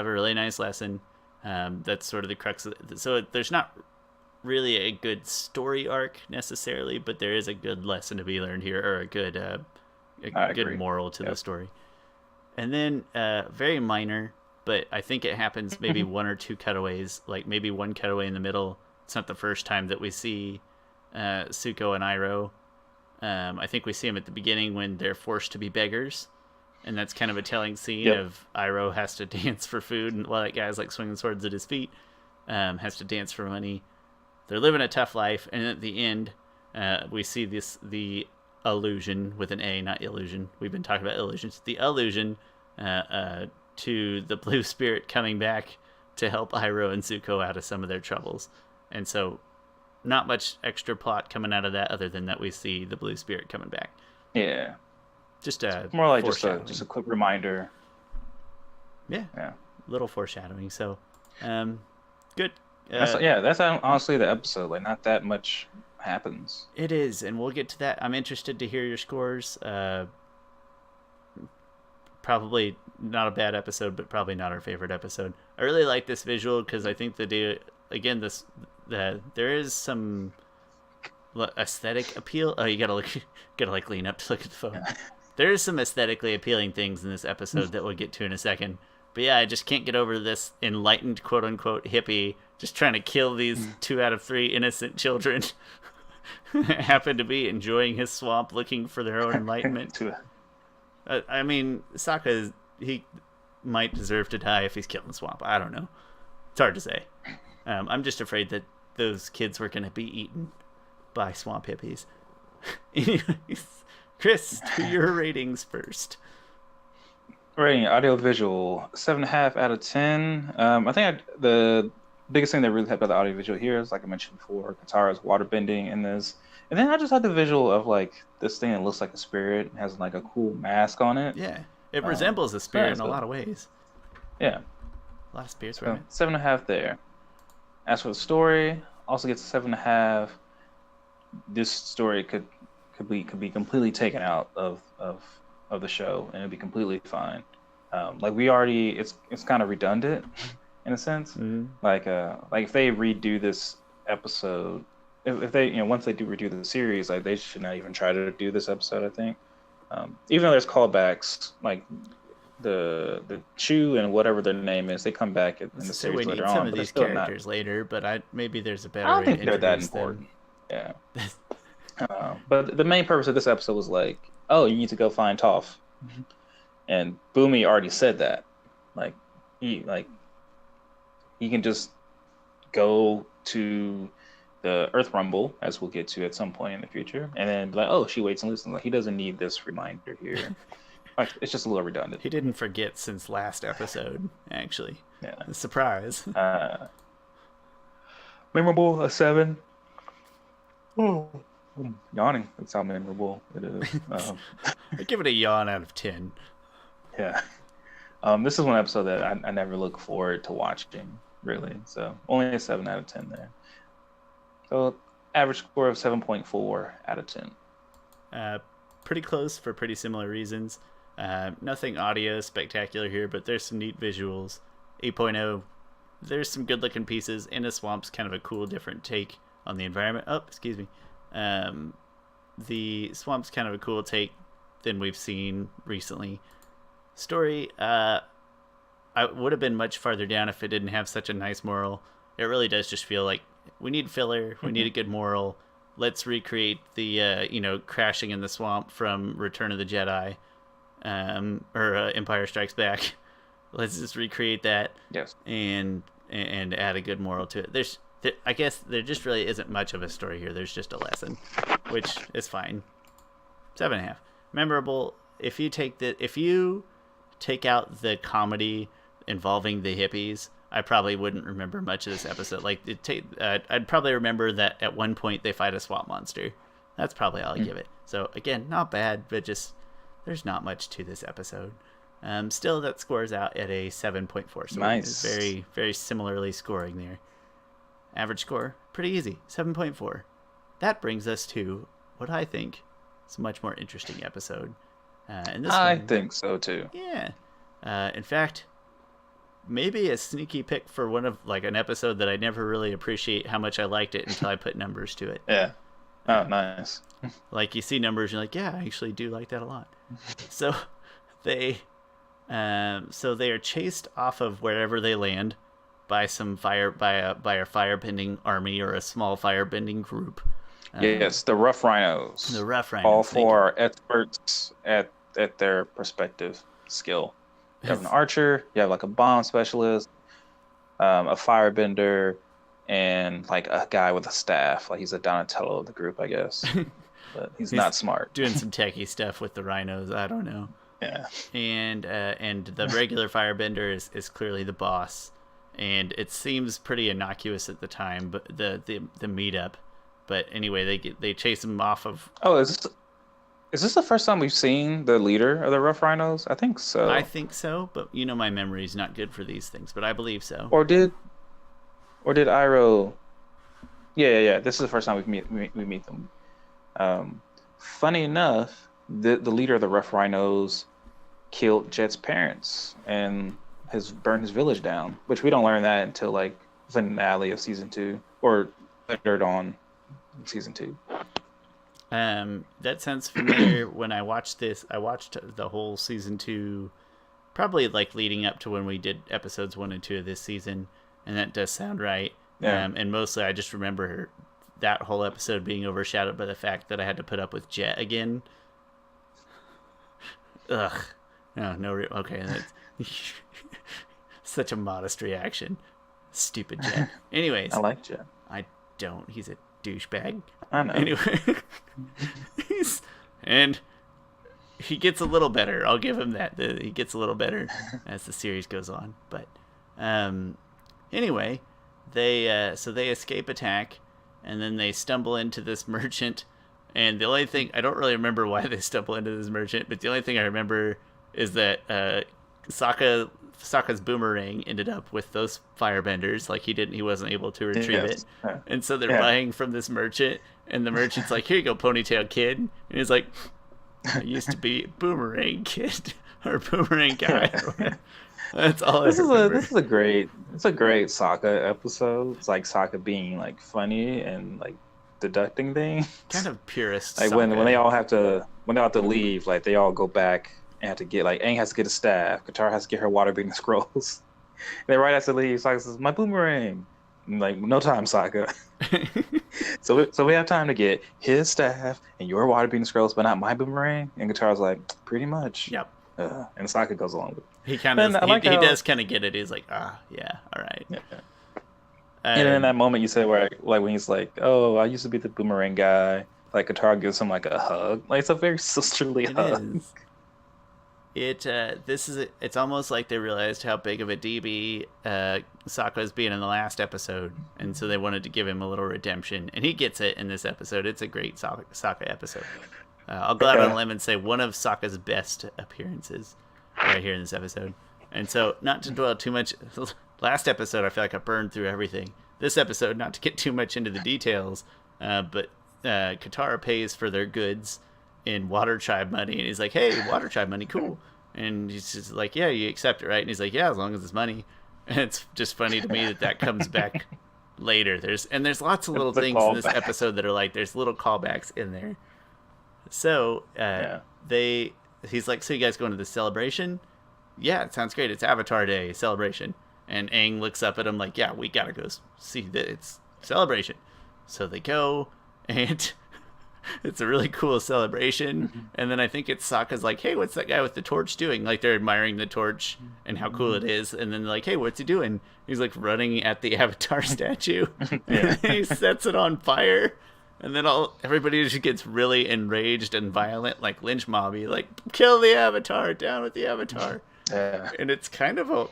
a really nice lesson. That's sort of the crux of it. So there's not really a good story arc necessarily, but there is a good lesson to be learned here, or I a good agree. moral to the Yep. story. And then very minor, but I think it happens maybe Mhm. 1 or 2 cutaways, like maybe one cutaway in the middle. It's not the first time that we see Suko and Iroh. I think we see them at the beginning when they're forced to be beggars, and that's kind of a telling scene Yep. of Iroh has to dance for food, and while that guy's like swinging swords at his feet, has to dance for money. They're living a tough life, and at the end, we see the illusion with an A, not illusion. We've been talking about illusions. The illusion to the blue spirit coming back to help Iroh and Zuko out of some of their troubles, and so not much extra plot coming out of that other than that we see the blue spirit coming back. Yeah. Just a more like foreshadowing. just a quick reminder. Yeah. Little foreshadowing. So, good. That's honestly the episode. Like, not that much happens. It is, and we'll get to that. I'm interested to hear your scores. Probably not a bad episode, but probably not our favorite episode. I really like this visual because I think there is some aesthetic appeal. Oh, you gotta like lean up to look at the phone. There is some aesthetically appealing things in this episode that we'll get to in a second. But yeah, I just can't get over this enlightened quote unquote hippie just trying to kill these 2 out of 3 innocent children. Happen to be enjoying his swamp, looking for their own enlightenment. I mean, Sokka, he might deserve to die if he's killing the swamp. I don't know. It's hard to say. I'm just afraid that those kids were going to be eaten by swamp hippies. Anyways, Chris, do your ratings first. Rating audiovisual 7.5 out of 10. I think the biggest thing that really helped about the audiovisual here is, like I mentioned before, Katara's water bending in this. And then I just had the visual of like this thing that looks like a spirit and has like a cool mask on it. Yeah, it resembles a spirit in a lot of ways. Yeah, a lot of spirits. So 7.5 there. As for the story, also gets a 7.5. This story could be completely taken out of the show and it'd be completely fine. Like we already, it's kind of redundant in a sense. Mm-hmm. Like if they redo this episode. If they, once they do redo the series, like they should not even try to do this episode. I think, even though there's callbacks, like the Chu and whatever their name is, they come back in the series we later need on. Some of these characters later, but maybe there's a better. I don't way think to they're that important. Them. Yeah. But the main purpose of this episode was like, oh, you need to go find Toph, and Boomy already said that. He can just go to the Earth Rumble, as we'll get to at some point in the future, and then like, oh, she waits and listens. Like he doesn't need this reminder here. Like it's just a little redundant. He didn't forget since last episode, actually. Yeah, surprise. Memorable, a 7. Oh, yawning. That's how memorable it is. I give it a yawn out of 10. Yeah. This is one episode that I never look forward to watching, really. So only a 7 out of 10 there. So average score of 7.4 out of 10. Pretty close for pretty similar reasons. Nothing audio spectacular here, but there's some neat visuals. 8.0. There's some good looking pieces. In a Swamp's kind of a cool, different take on the environment. Oh, excuse me. The Swamp's kind of a cool take than we've seen recently. Story, I would have been much farther down if it didn't have such a nice moral. It really does just feel like we need filler. We need a good moral. Let's recreate the crashing in the swamp from Return of the Jedi, or Empire Strikes Back. Let's just recreate that. Yes. And add a good moral to it. I guess there just really isn't much of a story here. There's just a lesson, which is fine. 7.5. Memorable. If you take out the comedy involving the hippies, I probably wouldn't remember much of this episode. Like, I'd probably remember that at one point they fight a swamp monster. That's probably all I give it. So again, not bad, but just there's not much to this episode. Still, that scores out at a 7.4. So nice. It's very, very similarly scoring there. Average score, pretty easy, 7.4. That brings us to what I think is a much more interesting episode. I think so too. Yeah. In fact, maybe a sneaky pick for one of an episode that I never really appreciate how much I liked it until I put numbers to it. Yeah. Oh, nice. Like you see numbers, you're like, yeah, I actually do like that a lot. So they are chased off of wherever they land by a firebending army or a small firebending group. Yes, the Rough Rhinos. The Rough Rhinos. All four experts at their respective skill. You have an archer, you have like a bomb specialist, a firebender, and like a guy with a staff. Like he's a Donatello of the group, I guess. But he's not smart. Doing some techie stuff with the rhinos. I don't know. Yeah. And the regular firebender is clearly the boss, and it seems pretty innocuous at the time, but the meetup. But anyway, they chase him off of. Oh, is Is this the first time we've seen the leader of the Rough Rhinos? I think I so. think so, but my memory's not good for these things, but I believe so. Or did Iroh? Yeah, yeah, yeah. This is the first time we meet them. Funny enough, the leader of the Rough Rhinos killed Jet's parents and has burned his village down, which we don't learn that until like the finale of season 2 or later on in season 2. That sounds familiar. When I watched this, I watched the whole season 2, probably like leading up to when we did episodes 1 and 2 of this season, and that does sound right. Yeah. And mostly I just remember that whole episode being overshadowed by the fact that I had to put up with Jet again. Ugh. Okay, that's such a modest reaction. Stupid Jet. Anyways, I like Jet. I don't. He's a douchebag. I know. Anyway, and he gets a little better. I'll give him that. He gets a little better as the series goes on. But anyway, they escape attack, and then they stumble into this merchant. And the only thing I don't really remember why they stumble into this merchant, but the only thing I remember is that Sokka's boomerang ended up with those firebenders. Like he wasn't able to retrieve it, and so they're buying from this merchant, and the merchant's like, "Here you go, ponytail kid," and he's like, "I used to be boomerang kid or boomerang guy." That's all. This is a great Sokka episode. It's like Sokka being like funny and like deducting things. Kind of purist. Like when they all have to leave, like they all go back and have to get like Aang has to get a staff, Katara has to get her water breathing scrolls. And then right after they leave, Sokka says, "My boomerang." And like, no time, Sokka. so we have time to get his staff and your water breathing scrolls, but not my boomerang. And Katara's like, pretty much. Yep. And Sokka goes along with it. He kind of he does kind of get it. He's like, yeah, all right. Yeah. And in that moment, you say where like when he's like, "Oh, I used to be the boomerang guy." Like Katara gives him like a hug. Like it's a very sisterly hug. It's almost like they realized how big of a DB Sokka was being in the last episode, and so they wanted to give him a little redemption, and he gets it in this episode. It's a great Sokka episode. I'll go out on a limb and say one of Sokka's best appearances right here in this episode. And so, not to dwell too much, last episode I feel like I burned through everything. This episode, not to get too much into the details, but Katara pays for their goods in Water Tribe money, and he's like, "Hey, Water Tribe money, cool." And he's just like, "Yeah, you accept it, right?" And he's like, "Yeah, as long as it's money." And it's just funny to me that comes back later. There's lots of little things in this episode that are like, there's little callbacks in there. So he's like, "So you guys going to the celebration?" "Yeah, it sounds great. It's Avatar Day celebration." And Aang looks up at him like, "Yeah, we gotta go see that it's celebration." So they go, and it's a really cool celebration. And then I think it's Sokka's like, "Hey, what's that guy with the torch doing?" Like they're admiring the torch and how cool it is. And then they're like, "Hey, what's he doing?" He's like running at the Avatar statue. And he sets it on fire. And then everybody just gets really enraged and violent, like lynch mobby, like, "Kill the Avatar, down with the Avatar." Yeah. And it's kind of a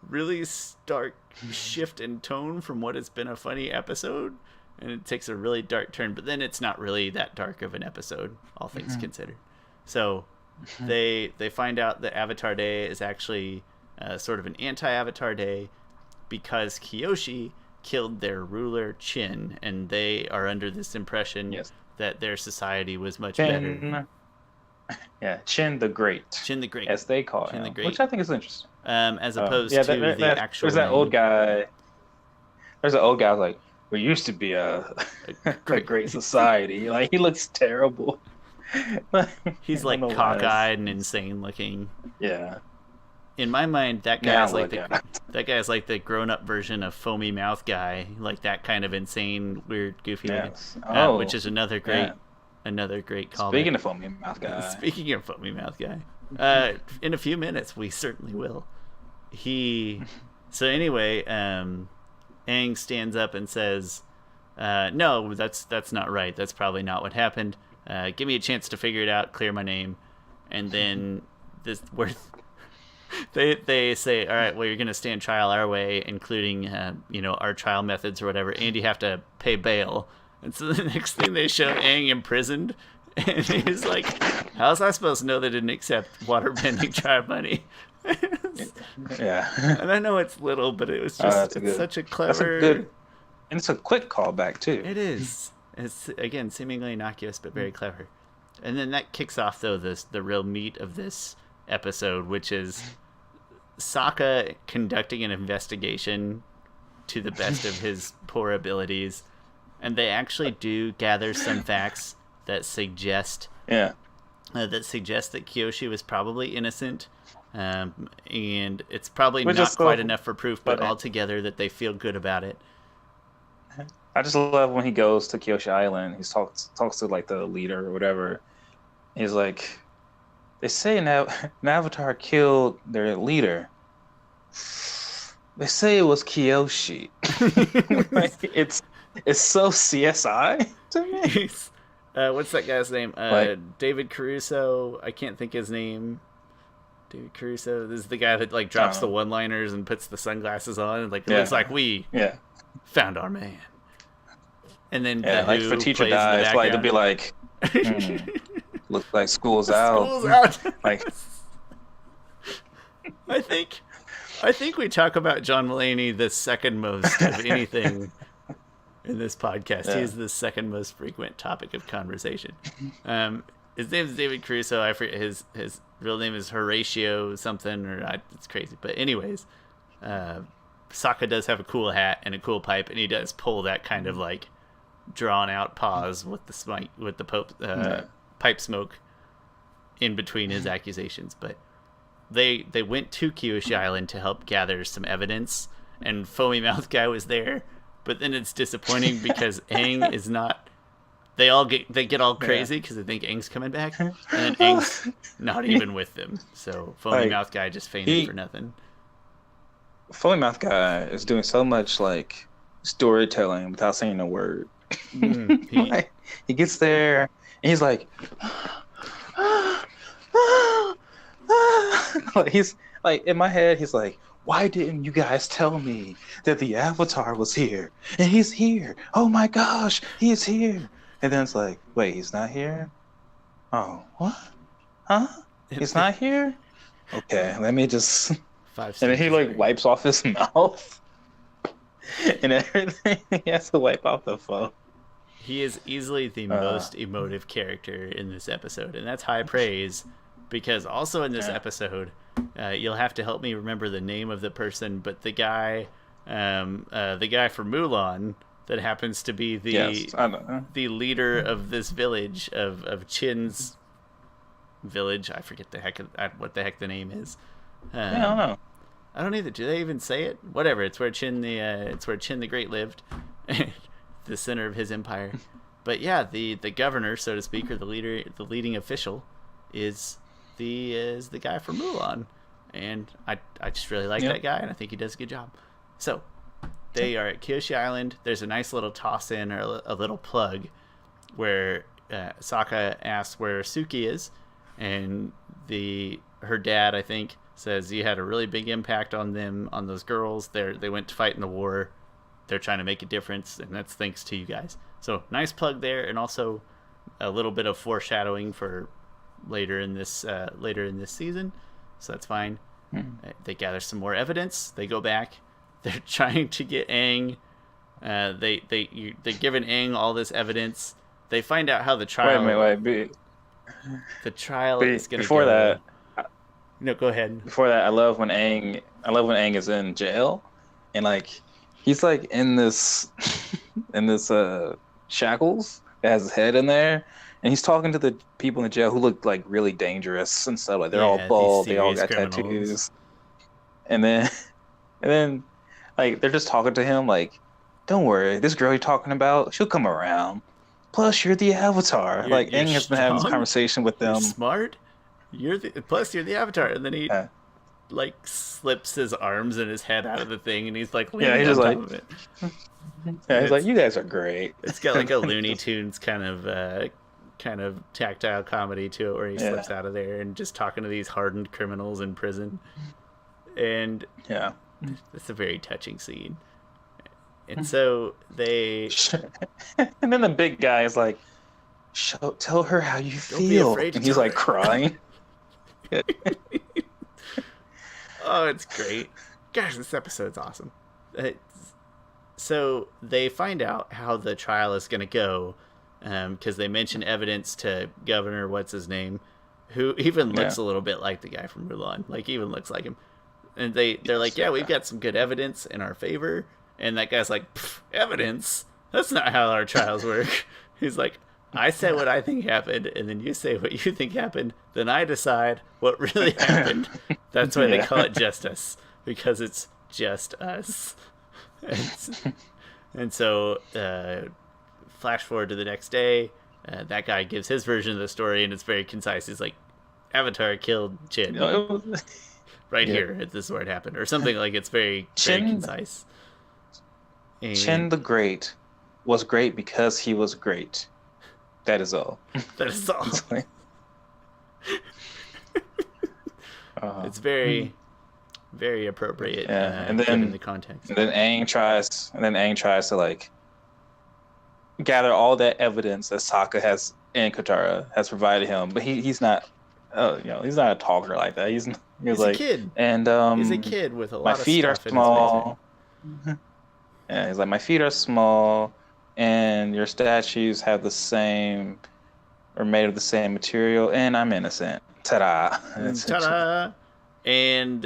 really stark shift in tone from what has been a funny episode. And it takes a really dark turn, but then it's not really that dark of an episode, all things considered. So they find out that Avatar Day is actually sort of an anti-Avatar Day because Kyoshi killed their ruler Chin, and they are under this impression that their society was much better. Yeah, Chin the Great. Chin the Great, as they call him, which I think is interesting. As opposed to the actual. There's that old guy. There's an old guy like, "We used to be a great society." Like he looks terrible. He's like cockeyed and insane looking. Yeah. In my mind, that guy is like the grown-up version of Foamy Mouth guy, like that kind of insane, weird, goofy, which is another great callback. Speaking of Foamy Mouth guy. Speaking of Foamy Mouth guy, in a few minutes we certainly will. So anyway, Aang stands up and says, "No, that's not right. That's probably not what happened. Give me a chance to figure it out, clear my name." And then they say, "All right, well, you're going to stand trial our way, including our trial methods or whatever, and you have to pay bail." And so the next thing they show Aang imprisoned, And he's like, how was I supposed to know they didn't accept waterbending tribe money? Yeah. And I know it's little, but it was just, it's such a That's a clever... good, and it's a quick callback, too. It is. It's, again, seemingly innocuous, but very clever. And then that kicks off, though, the real meat of this episode, which is Sokka conducting an investigation to the best of his poor abilities. And they actually do gather some facts that suggest that Kyoshi was probably innocent. And it's probably not quite enough for proof, but altogether that they feel good about it. I just love when he goes to Kyoshi Island. He talks to like the leader or whatever. He's like, they say an Avatar killed their leader. They say it was Kyoshi. Like, it's so CSI to me. What's that guy's name? David Caruso. I can't think his name. David Caruso. This is the guy that like drops the one-liners and puts the sunglasses on. And, like, it looks like we found our man. And then like if a teacher dies, like they'll be like, looks like school's out. School's out. Like, I think we talk about John Mulaney the second most of anything in this podcast. He is the second most frequent topic of conversation. His name is David Caruso. I forget his real name is Horatio something, it's crazy. But anyways, Sokka does have a cool hat and a cool pipe, and he does pull that kind of like drawn out pause with the pipe smoke in between his accusations. But they went to Kyoshi Island to help gather some evidence, and Foamy Mouth Guy was there. But then it's disappointing because Aang is not. They get all crazy because they think Aang's coming back, and then Aang's not even with them. So Foamy Mouth Guy just fainted for nothing. Foamy Mouth Guy is doing so much like storytelling without saying a word. Like, he gets there and he's like, he's like, in my head, he's like, why didn't you guys tell me that the Avatar was here? And he's here. Oh my gosh, he is here. And then it's like, wait, he's not here? Oh, what? Huh? He's not here? Okay, let me just... 5 and then he like wipes off his mouth and everything. He has to wipe off the phone. He is easily the most emotive character in this episode, and that's high praise, because also in this episode, you'll have to help me remember the name of the person, but the guy from Mulan that happens to be the leader of this village of Chin's village. I forget what the heck the name is. I don't know. I don't either. Do they even say it? Whatever. It's where Chin the Great lived, the center of his empire. But yeah, the governor, so to speak, or the leading official, is the guy from Mulan, and I just really like that guy, and I think he does a good job. So they are at Kyoshi Island. There's a nice little toss in, or a little plug, where Sokka asks where Suki is, and her dad, I think, says you had a really big impact on them, on those girls. They went to fight in the war. They're trying to make a difference, and that's thanks to you guys. So nice plug there, and also a little bit of foreshadowing for later in this season. So that's fine. They gather some more evidence. They go back. They're trying to get Aang. They're giving Aang all this evidence. They find out how the trial. The trial is going to go. Before that. No, go ahead. Before that, I love when Aang is in jail, and like he's like in this shackles that has his head in there, and he's talking to the people in the jail who look like really dangerous and stuff. Like they're all bald, they all got tattoos, and then like they're just talking to him like, "Don't worry, this girl you're talking about, she'll come around. Plus, you're the Avatar." Aang has been having this conversation with them. You're smart. You're the Avatar, and then he like slips his arms and his head out of the thing, and he's like leaning on top of it. He's like, "You guys are great." It's got like a Looney Tunes kind of tactile comedy to it, where he slips out of there and just talking to these hardened criminals in prison, and it's a very touching scene. And so they, and then the big guy is like, tell her how you Don't be feel. afraid to And he's tell like her. crying. Oh, it's great. Gosh, this episode's awesome. So they find out how the trial is going to go because they mention evidence to Governor what's his name, who even looks Yeah. a little bit like the guy from Mulan, like even looks like him. And they're like, yeah, Yeah. we've got some good evidence in our favor. And that guy's like, evidence? That's not how our trials work. He's like, I say what I think happened, and then you say what you think happened. Then I decide what really happened. That's why they call it justice, because it's just us. And so, flash forward to the next day. That guy gives his version of the story, and it's very concise. He's like, Avatar killed Chin right here. This is where it happened, or something like it's very concise. And Chin the Great was great because he was great. That is all. that is all. It's very, very appropriate. And then given the context. And then Aang tries to like gather all that evidence that Sokka has and Katara has provided him, but he's not. He's not a talker like that. He's like a kid. And he's a kid with a lot my of feet are stuff small. Yeah, he's like, my feet are small, and your statues have the same, or made of the same material, in his and I'm innocent. Ta-da! Ta-da! And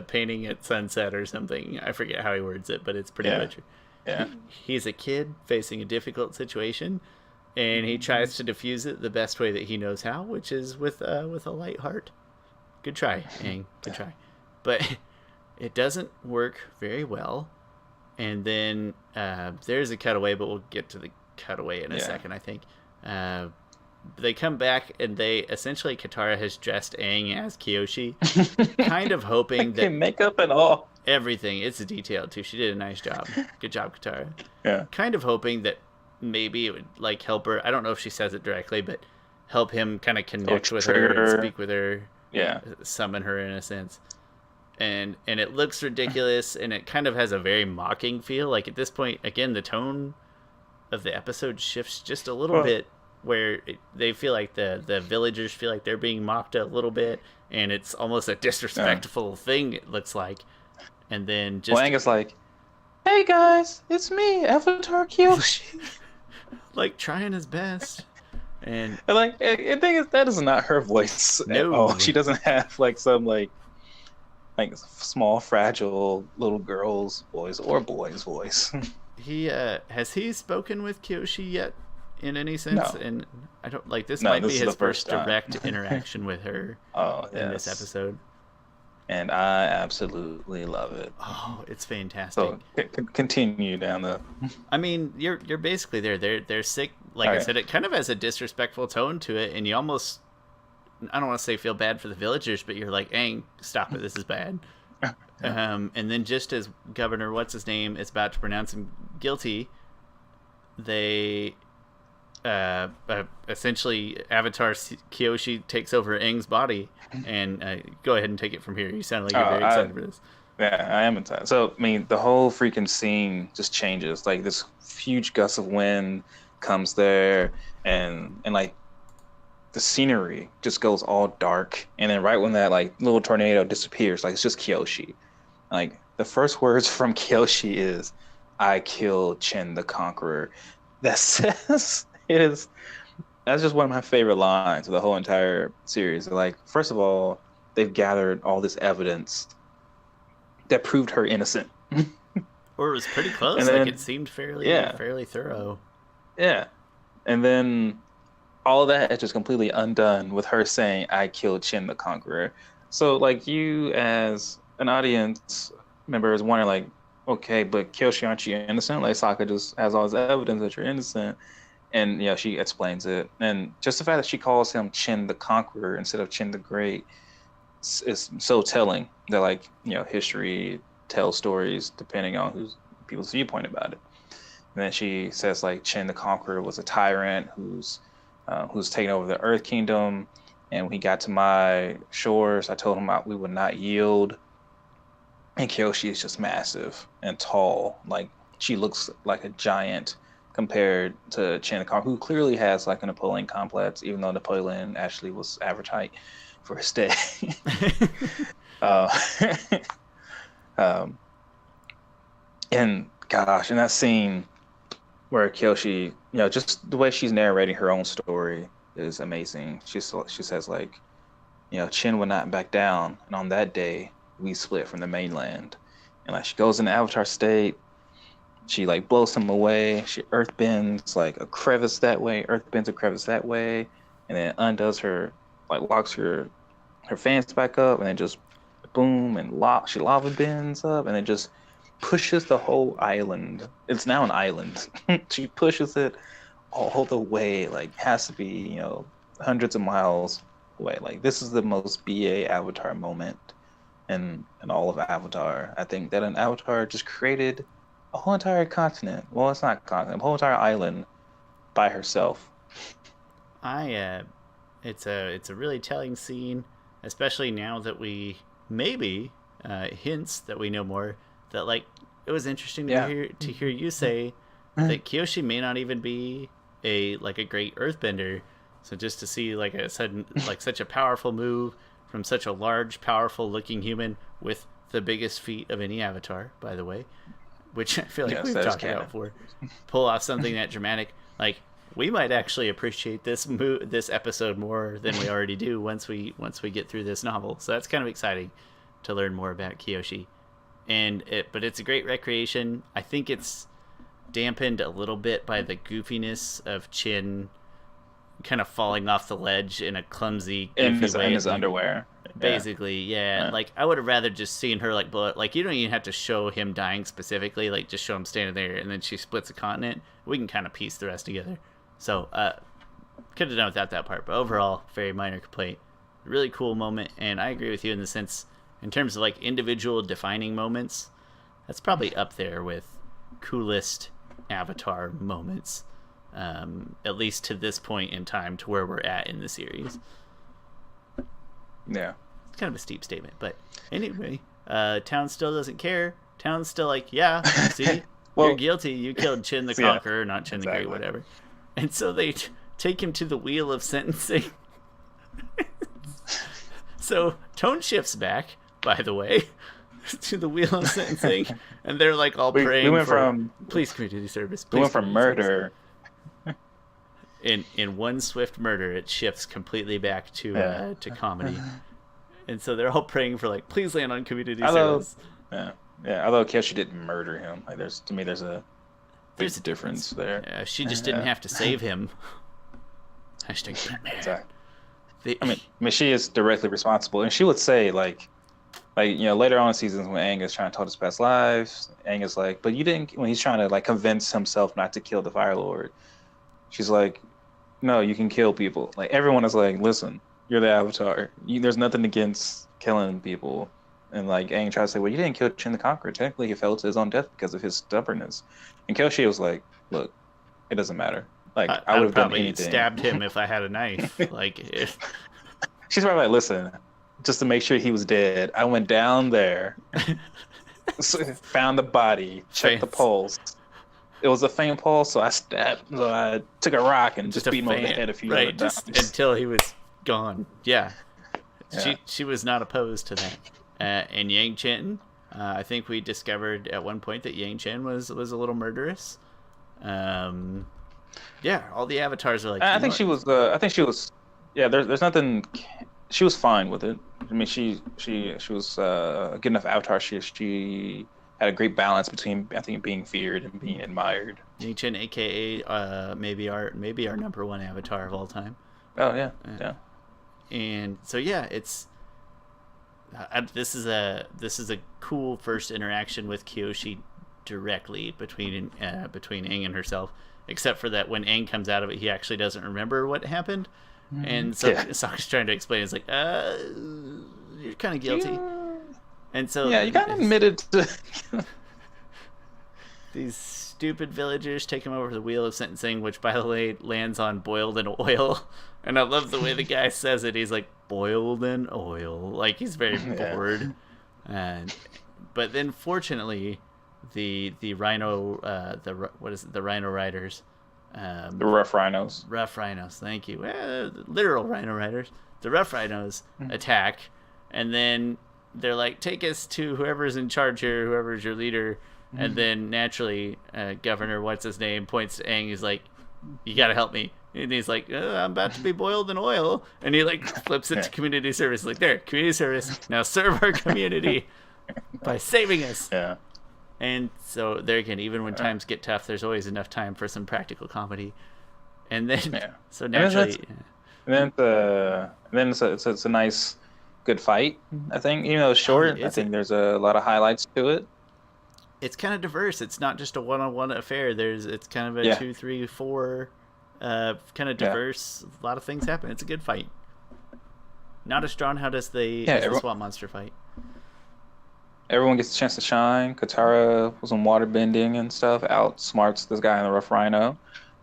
painting at sunset or something. I forget how he words it, but it's pretty much. Yeah. He's a kid facing a difficult situation, and he tries to diffuse it the best way that he knows how, which is with a light heart. Good try, Aang. Good try. But it doesn't work very well. And then there's a cutaway, but we'll get to the cutaway in a second, I think. They come back, and they essentially, Katara has dressed Aang as Kyoshi, kind of hoping that makeup and all, everything. It's detailed too. She did a nice job. Good job, Katara. Yeah. Kind of hoping that maybe it would like help her. I don't know if she says it directly, but help him kind of connect with her and speak with her. Yeah. Summon her in a sense. And it looks ridiculous, and it kind of has a very mocking feel. Like at this point, again, the tone of the episode shifts just a little bit, where they feel like the villagers feel like they're being mocked a little bit, and it's almost a disrespectful thing. It looks like, and then just Aang is like, "Hey guys, it's me, Avatar Kyoshi," like trying his best. And like, the thing is, that is not her voice at all. She doesn't have like some like small, fragile little girl's voice or boy's voice. Has he spoken with Kyoshi yet in any sense? No. And I don't like this might be his first time. direct interaction with her in this episode. And I absolutely love it. Oh, it's fantastic. So continue down the. I mean, you're basically there. They're sick. Like I said, it kind of has a disrespectful tone to it, and you almost, I don't want to say feel bad for the villagers, but you're like, Aang, stop it, this is bad. And then just as Governor what's his name is about to pronounce him guilty, they essentially Avatar Kyoshi takes over Aang's body. And go ahead and take it from here. You sound like you're very excited for this. Yeah, I am excited. So I mean, the whole freaking scene just changes. Like this huge gust of wind comes there, and like the scenery just goes all dark, and then right when that like little tornado disappears, like it's just Kyoshi. Like the first words from Kyoshi is, "I killed Chen the Conqueror." That says that's just one of my favorite lines of the whole entire series. Like, first of all, they've gathered all this evidence that proved her innocent. Or it was pretty close. Then, like it seemed fairly thorough. Yeah. And then all of that is just completely undone with her saying, "I killed Chen the Conqueror." So like you as an audience member is wondering like, okay, but Kyoshi, aren't you innocent? Like Sokka just has all this evidence that you're innocent. And she explains it. And just the fact that she calls him Chen the Conqueror instead of Chen the Great is so telling that like, history tells stories depending on people's viewpoint about it. And then she says like Chen the Conqueror was a tyrant who's taken over the Earth Kingdom, and when he got to my shores, I told him we would not yield. And Kyoshi is just massive and tall. Like she looks like a giant compared to Chin the Conqueror, who clearly has like a Napoleon complex, even though Napoleon actually was average height for his day. uh, um, and gosh, in that scene where Kyoshi, just the way she's narrating her own story is amazing. She says like, Chin would not back down, and on that day we split from the mainland. And like she goes into Avatar state, she like blows him away. She earthbends like a crevice that way, and then undoes her, like locks her fans back up, and then just boom, and she lava bends up, and then just pushes the whole island. It's now an island. She pushes it all the way, like has to be, hundreds of miles away. Like this is the most BA Avatar moment in all of Avatar. I think that an Avatar just created a whole entire continent. Well, it's not a continent, a whole entire island by herself. It's a really telling scene, especially now that we maybe hints that we know more. That like it was interesting to hear you say that Kyoshi may not even be a great earthbender. So just to see like a sudden such a powerful move from such a large, powerful looking human with the biggest feet of any Avatar, by the way, which I feel like we've talked about before, pull off something that dramatic. Like we might actually appreciate this episode more than we already do once we get through this novel. So that's kind of exciting to learn more about Kyoshi. But it's a great recreation. I think it's dampened a little bit by the goofiness of Chin kind of falling off the ledge in a clumsy, goofy way. In his underwear. Basically, yeah. Like, I would have rather just seen her, like, blow it. Like, you don't even have to show him dying specifically. Like, just show him standing there, and then she splits a continent. We can kind of piece the rest together. So, could have done without that part. But overall, very minor complaint. Really cool moment, and I agree with you in the sense, in terms of, like, individual defining moments, that's probably up there with coolest Avatar moments. At least to this point in time, to where we're at in the series. Yeah. It's kind of a steep statement, but anyway, Town still doesn't care. Town's still like, yeah, see, you're guilty. You killed Chin the Conqueror, not Chin the Great, whatever. And so they take him to the wheel of sentencing. So tone shifts back, by the way, to the wheel of sentencing, and they're like all praying we went for from police community service. We went from murder. In one swift murder, it shifts completely back to comedy, and so they're all praying for like, please land on community service. Although Kyoshi didn't murder him, like there's a difference there. Yeah, she just didn't have to save him. Hashtag Batman. Exactly. I mean, she is directly responsible, and she would say like later on in seasons when Aang is trying to tell his past lives, Aang is like, but you didn't. When he's trying to like convince himself not to kill the Fire Lord, she's like, no, you can kill people. Like everyone is like, listen, you're the Avatar. There's nothing against killing people. And like Aang tries to say, well, you didn't kill Chin the Conqueror. Technically, he fell to his own death because of his stubbornness. And Kyoshi was like, look, it doesn't matter. Like I would have done anything. Stabbed him if I had a knife. She's probably like, listen, just to make sure he was dead, I went down there, found the body, checked the pulse. It was a faint pulse, so I took a rock and just beat him over the head a few times. Until he was gone. Yeah. She was not opposed to that. And Yang Chen, I think we discovered at one point that Yang Chen was a little murderous. All the avatars are like. I think she was. Yeah, there's nothing. She was fine with it. I mean, she was a good enough avatar. She had a great balance between, I think, being feared and being admired. Yang Chen, aka maybe our number one avatar of all time. Oh yeah. And so it's. This is a cool first interaction with Kyoshi directly between Aang and herself, except for that when Aang comes out of it, he actually doesn't remember what happened, and so Sokka's trying to explain. It's like, you're kind of guilty, and so you kind of admitted to these stupid villagers take him over the wheel of sentencing, which by the way lands on boiled in oil. And I love the way the guy says it. He's like, boiled in oil. Like, he's very bored. But then, fortunately, the rhino what is it, the rhino riders, The Rough Rhinos. rough rhinos. Thank you. Literal rhino riders. The rough rhinos attack, and then they're like, take us to whoever's in charge here, whoever's your leader. And then naturally, Governor, what's his name, points to Aang. He's like, you got to help me. And he's like, I'm about to be boiled in oil. And he like flips it to community service. Like, there, community service. Now serve our community by saving us. Yeah. And so there again, even when times get tough, there's always enough time for some practical comedy. And then, so naturally... And then it's a nice, good fight, I think. Even though it's short, I think there's a lot of highlights to it. It's kind of diverse. It's not just a one-on-one affair. It's kind of a 2, 3, 4, kind of diverse. A lot of things happen. It's a good fight. Not as drawn out as the swamp monster fight. Everyone gets a chance to shine. Katara was on water bending and stuff. Outsmarts this guy in the Rough Rhino.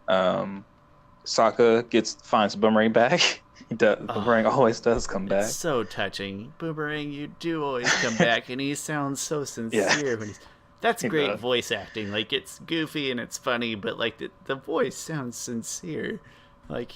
Sokka finds Boomerang back. Boomerang always does come back. It's so touching. Boomerang, you do always come back, and he sounds so sincere when he's... That's great voice acting. Like, it's goofy and it's funny, but like the voice sounds sincere. Like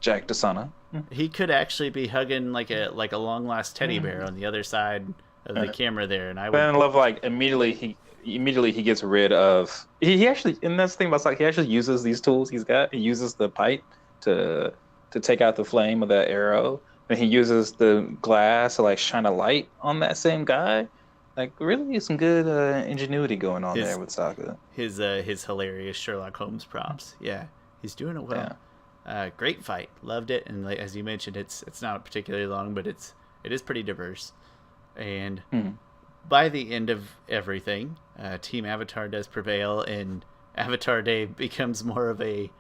Jack Desana. He could actually be hugging like a long lost teddy bear on the other side of the camera there, and I would. I love like immediately he gets rid of he actually, and that's the thing about like he actually uses these tools he's got. He uses the pipe to take out the flame of that arrow, and he uses the glass to like shine a light on that same guy. Like, really some good ingenuity going on there with Sokka. His hilarious Sherlock Holmes props. Yeah, he's doing it well. Yeah. Great fight. Loved it. And like, as you mentioned, it's not particularly long, but it is pretty diverse. And by the end of everything, Team Avatar does prevail, and Avatar Day becomes more of a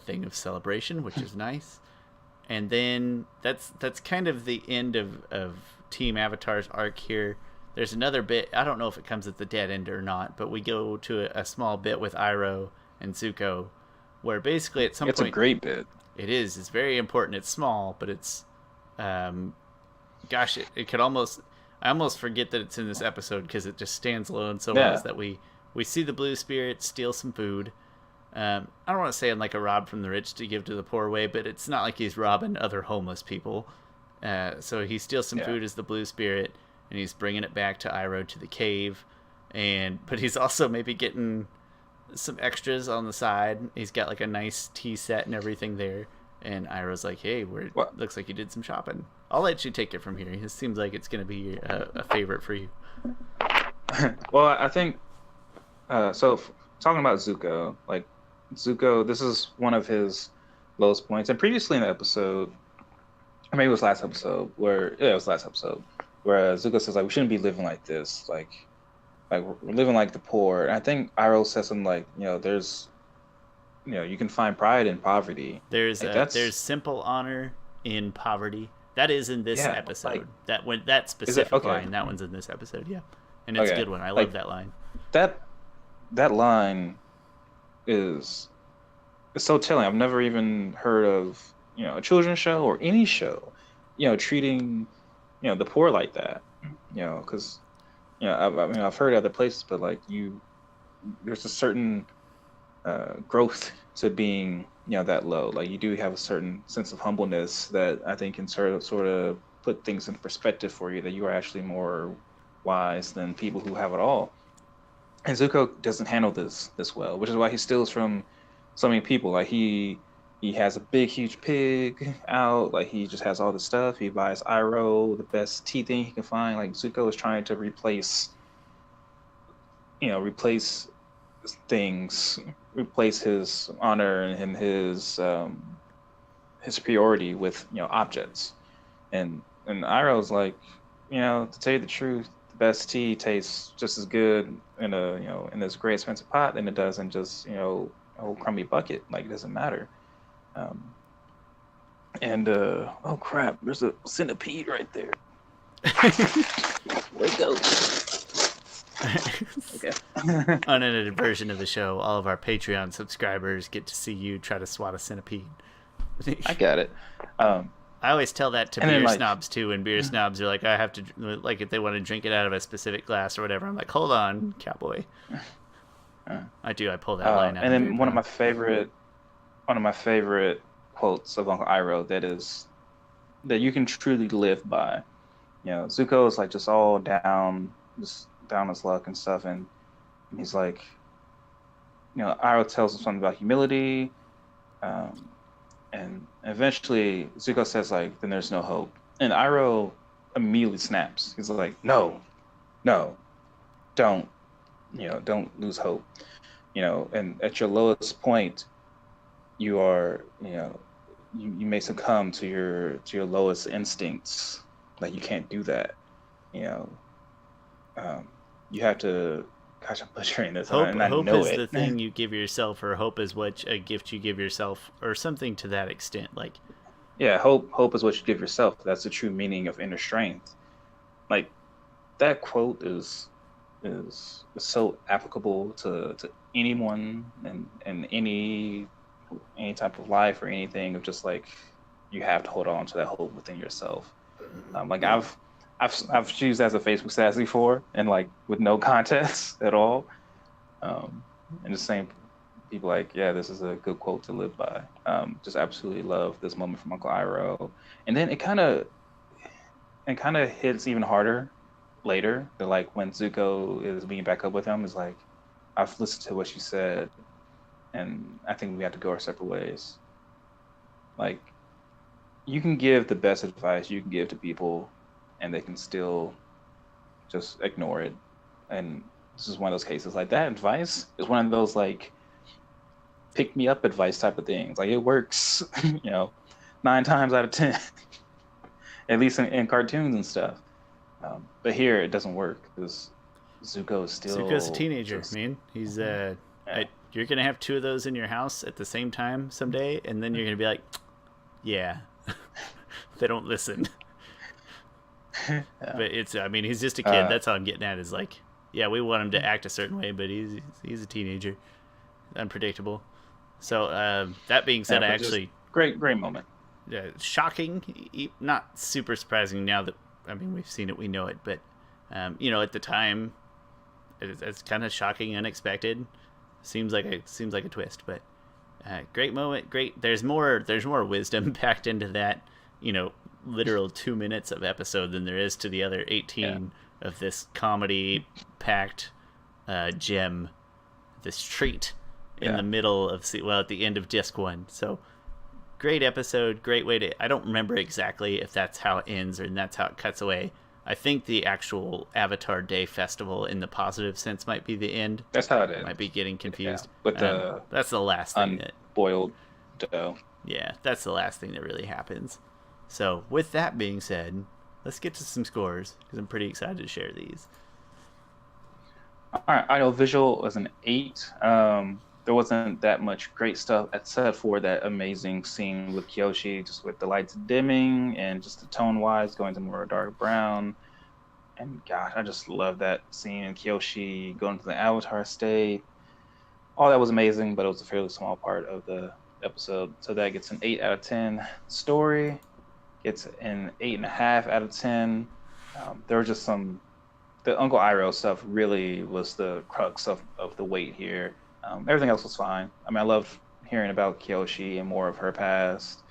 thing of celebration, which is nice. And then that's kind of the end of Team Avatar's arc here. There's another bit, I don't know if it comes at the dead end or not, but we go to a small bit with Iroh and Zuko, where basically at some point... It's a great bit. It is. It's very important. It's small, but it's... it could almost... I almost forget that it's in this episode because it just stands alone so well, is that we see the Blue Spirit steal some food. I don't want to say in like a rob from the rich to give to the poor way, but it's not like he's robbing other homeless people. So he steals some food as the Blue Spirit, and he's bringing it back to Iroh to the cave, but he's also maybe getting some extras on the side. He's got like a nice tea set and everything there, and Iroh's like, "Hey, looks like you did some shopping. I'll let you take it from here. It seems like it's going to be a favorite for you." Well, I think so. Talking about Zuko, like Zuko, this is one of his lowest points, and previously in the episode, or maybe it was last episode, where Zuko says like we shouldn't be living like this, like we're living like the poor. And I think Iroh says something like, there's, you can find pride in poverty. There's simple honor in poverty. That is in this episode. That specific line, that one's in this episode. Yeah, and it's a good one. I love that line. That line is so telling. I've never even heard of a children's show or any show, treating the poor like that, because I've heard other places, but like there's a certain growth to being that low. Like you do have a certain sense of humbleness that I think can sort of put things in perspective for you, that you are actually more wise than people who have it all. And Zuko doesn't handle this well, which is why he steals from so many people. Like he has a big, huge pig out. Like he just has all this stuff. He buys Iroh the best tea thing he can find. Like Zuko is trying to replace things, replace his honor and his superiority with objects. And Iroh's like, to tell you the truth, the best tea tastes just as good in in this great expensive pot than it does in just a whole crummy bucket. Like it doesn't matter. Oh crap, there's a centipede right there. Where it goes? Okay. Unedited version of the show, all of our Patreon subscribers get to see you try to swat a centipede. I got it. I always tell that to And then beer like, snobs too, and beer snobs are like, I have to, like, if they want to drink it out of a specific glass or whatever, I'm like, hold on, cowboy. uh, I pull that line out. and I'm very then proud. one of my favorite quotes of Uncle Iroh that you can truly live by. You know, Zuko is like just down his luck and stuff, and he's like, you know, Iroh tells him something about humility, um, and eventually Zuko says like, then there's no hope, and Iroh immediately snaps. He's like, no, no, don't, don't lose hope. You know, and at your lowest point, you are, you may succumb to your lowest instincts. Like you can't do that. You know, um, you have to. Gosh, I'm butchering this, and I Hope know is it. the thing you give yourself, or hope is what a gift you give yourself, or something to that extent. Like, Yeah, hope is what you give yourself. That's the true meaning of inner strength. Like that quote is so applicable to anyone and any type of life or anything of just like you have to hold on to that hope within yourself. Like I've used that as a Facebook status before and like with no context at all. And the same people like, yeah, this is a good quote to live by. Just absolutely love this moment from Uncle Iroh. And then it kind of hits even harder later. That like when Zuko is meeting back up with him, is like, I've listened to what you said, and I think we have to go our separate ways. Like you can give the best advice you can give to people, and they can still just ignore it. And this is one of those cases. Like that advice is one of those like pick me up advice type of things. Like it works, 9 times out of 10, at least in cartoons and stuff. But here it doesn't work because Zuko is Zuko's a still teenager, just man. He's yeah. you're gonna have two of those in your house at the same time someday, and then you're gonna be like, yeah, they don't listen. Yeah. But I mean, he's just a kid. Uh, That's all I'm getting at. Is like, yeah, we want him to act a certain way, but he's a teenager, unpredictable. So that being said, I but just actually great moment. shocking, not super surprising now that I mean we've seen it, we know it, but at the time, it's kind of shocking, unexpected. Seems like a twist, but great moment. Great. There's more wisdom packed into that. Literal 2 minutes of episode than there is to the other 18 of this comedy packed gem, this treat in the middle of at the end of disc 1. So great episode, great way to. I don't remember exactly if that's how it ends or that's how it cuts away. I think the actual Avatar Day Festival in the positive sense might be the end. That's how it is. Might be getting confused. With the that's the last thing unboiled dough. Yeah, that's the last thing that really happens. So, with that being said, let's get to some scores because I'm pretty excited to share these. All right, Audiovisual was an 8. There wasn't that much great stuff except for that amazing scene with Kyoshi, just with the lights dimming and just the tone-wise going to more dark brown. And gosh, I just love that scene in Kyoshi going to the Avatar state. All that was amazing, but it was a fairly small part of the episode. So that gets an 8 out of 10. Story gets an 8.5 out of 10. There were just the Uncle Iroh stuff really was the crux of the weight here. Everything else was fine. I mean, I loved hearing about Kyoshi and more of her past.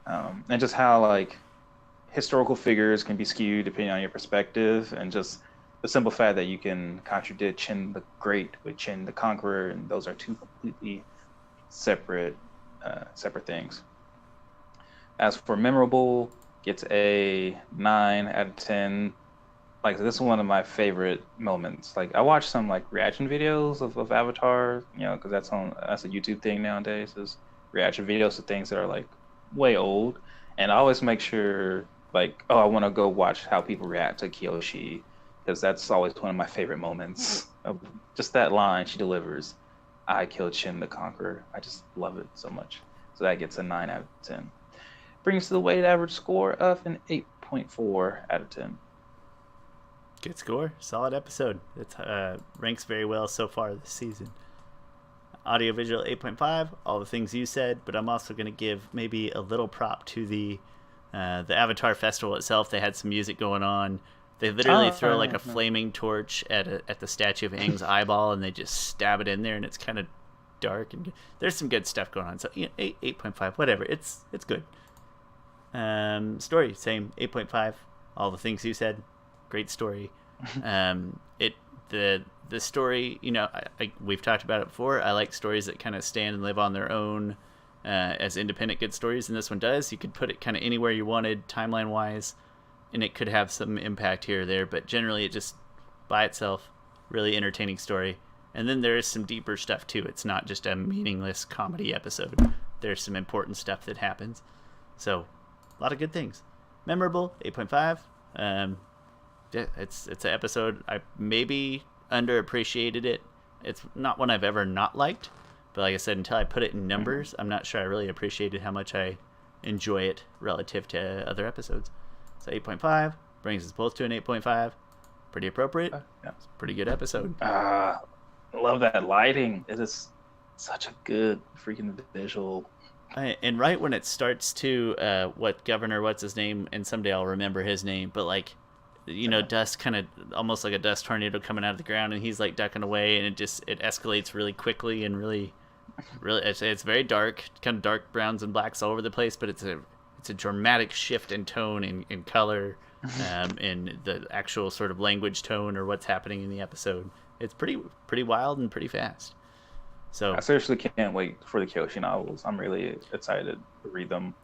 And just how like historical figures can be skewed depending on your perspective, and just the simple fact that you can contradict Chin the Great with Chin the Conqueror, and those are two completely separate things. As for memorable, gets a 9 out of 10. Like this is one of my favorite moments. Like I watch some like reaction videos of Avatar, because that's a YouTube thing nowadays, is reaction videos to things that are like way old. And I always make sure like, oh, I want to go watch how people react to Kyoshi, because that's always one of my favorite moments of just that line she delivers. I killed Chin the Conqueror. I just love it so much. So that gets a 9 out of 10. Brings to the weighted average score of an 8.4 out of 10. Good score. Solid episode. It ranks very well so far this season. Audiovisual 8.5. All the things you said, but I'm also going to give maybe a little prop to the The Avatar Festival itself, they had some music going on. They literally throw like a yeah. flaming torch at the statue of Aang's eyeball, and they just stab it in there, and it's kind of dark. And there's some good stuff going on. So 8.5, whatever. It's good. Story, same 8.5. All the things you said, great story. The story, we've talked about it before. I like stories that kind of stand and live on their own as independent good stories, and this one does. You could put it kind of anywhere you wanted, timeline wise, and it could have some impact here or there. But generally, it just by itself, really entertaining story. And then there is some deeper stuff too. It's not just a meaningless comedy episode. There's some important stuff that happens. So, a lot of good things. Memorable, 8.5. Yeah, it's an episode. I maybe underappreciated it. It's not one I've ever not liked, but like I said, until I put it in numbers, I'm not sure I really appreciated how much I enjoy it relative to other episodes. So 8.5 brings us both to an 8.5. Pretty appropriate. Yeah. It's a pretty good episode. I love that lighting. It is such a good freaking visual. And right when it starts to what's his name, and someday I'll remember his name, but like, dust kind of almost like a dust tornado coming out of the ground, and he's like ducking away, and it escalates really quickly, and really it's very dark, kind of dark browns and blacks all over the place, but it's a dramatic shift in tone and in color, in the actual sort of language tone or what's happening in the episode. It's pretty wild and pretty fast. So I seriously can't wait for the Kyoshi novels. I'm really excited to read them.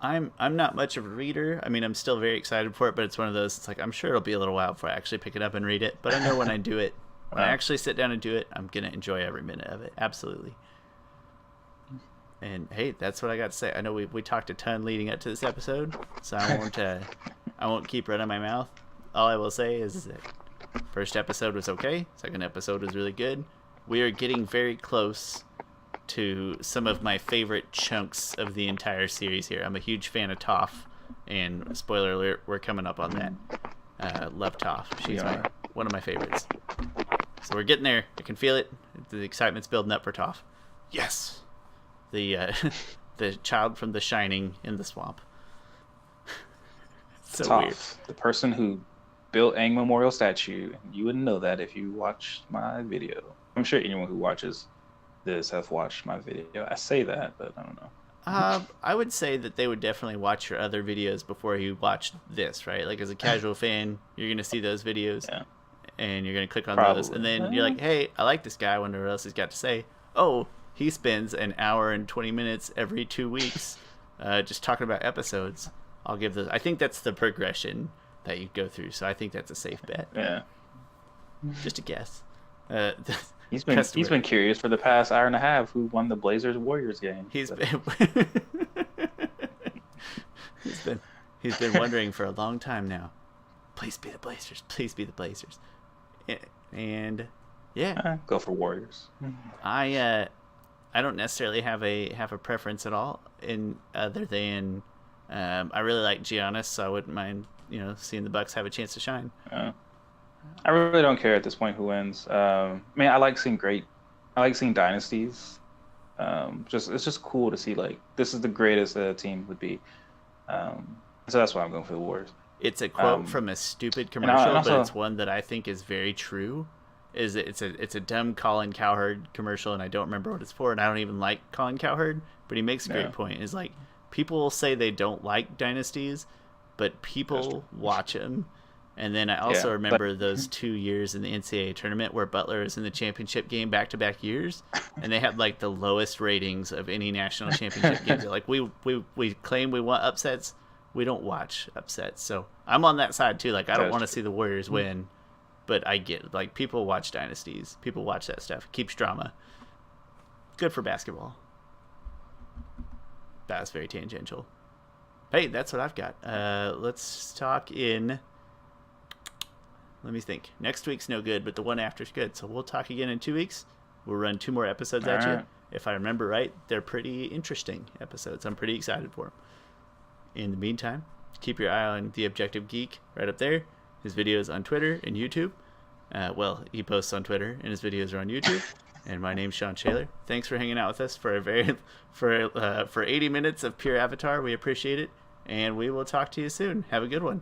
I'm not much of a reader. I mean, I'm still very excited for it, but it's one of those, it's like, I'm sure it'll be a little while before I actually pick it up and read it. But I know when I do it, when I actually sit down and do it, I'm going to enjoy every minute of it. Absolutely. And hey, that's what I got to say. I know we talked a ton leading up to this episode, so I won't keep running my mouth. All I will say is that first episode was okay. Second episode was really good. We are getting very close to some of my favorite chunks of the entire series here. I'm a huge fan of Toph, and spoiler alert, we're coming up on that. Love Toph. She's one of my favorites. So we're getting there. I can feel it. The excitement's building up for Toph. Yes! The child from The Shining in the swamp. So Toph, weird. the person who built Aang Memorial Statue. You wouldn't know that if you watched my video. I'm sure anyone who watches this have watched my video. I say that, but I don't know. I would say that they would definitely watch your other videos before you watch this, right? Like, as a casual fan, you're going to see those videos, and you're going to click on those, and then you're like, hey, I like this guy. I wonder what else he's got to say. Oh, he spends an hour and 20 minutes every 2 weeks just talking about episodes. I'll give those. I think that's the progression that you go through, so I think that's a safe bet. Yeah. Just a guess. He's been curious for the past hour and a half who won the Blazers Warriors game. He's been wondering for a long time now. Please be the Blazers. Please be the Blazers. And yeah, go for Warriors. I don't necessarily have a preference at all in other than I really like Giannis, so I wouldn't mind seeing the Bucks have a chance to shine. I really don't care at this point who wins. I like seeing dynasties. It's just cool to see, like, this is the greatest a team would be. So that's why I'm going for the Warriors. It's a quote from a stupid commercial, but it's one that I think is very true. It's a dumb Colin Cowherd commercial, and I don't remember what it's for, and I don't even like Colin Cowherd, but he makes a great point. It's like, people say they don't like dynasties, but people watch them. And then I also remember those 2 years in the NCAA tournament where Butler was in the championship game back-to-back years, and they had like the lowest ratings of any national championship games. They're like, we claim we want upsets, we don't watch upsets. So I'm on that side too. Like, I don't want to see the Warriors win, but I get, like, people watch dynasties, people watch that stuff. It keeps drama. Good for basketball. That was very tangential. Hey, that's what I've got. Let's talk in. Let me think. Next week's no good, but the one after's good. So we'll talk again in 2 weeks. We'll run 2 more episodes at you. If I remember right, they're pretty interesting episodes. I'm pretty excited for them. In the meantime, keep your eye on The Objective Geek right up there. His videos on Twitter and YouTube. He posts on Twitter, and his videos are on YouTube. And my name's Shawn Shaler. Thanks for hanging out with us for 80 minutes of pure Avatar. We appreciate it. and we will talk to you soon. Have a good one.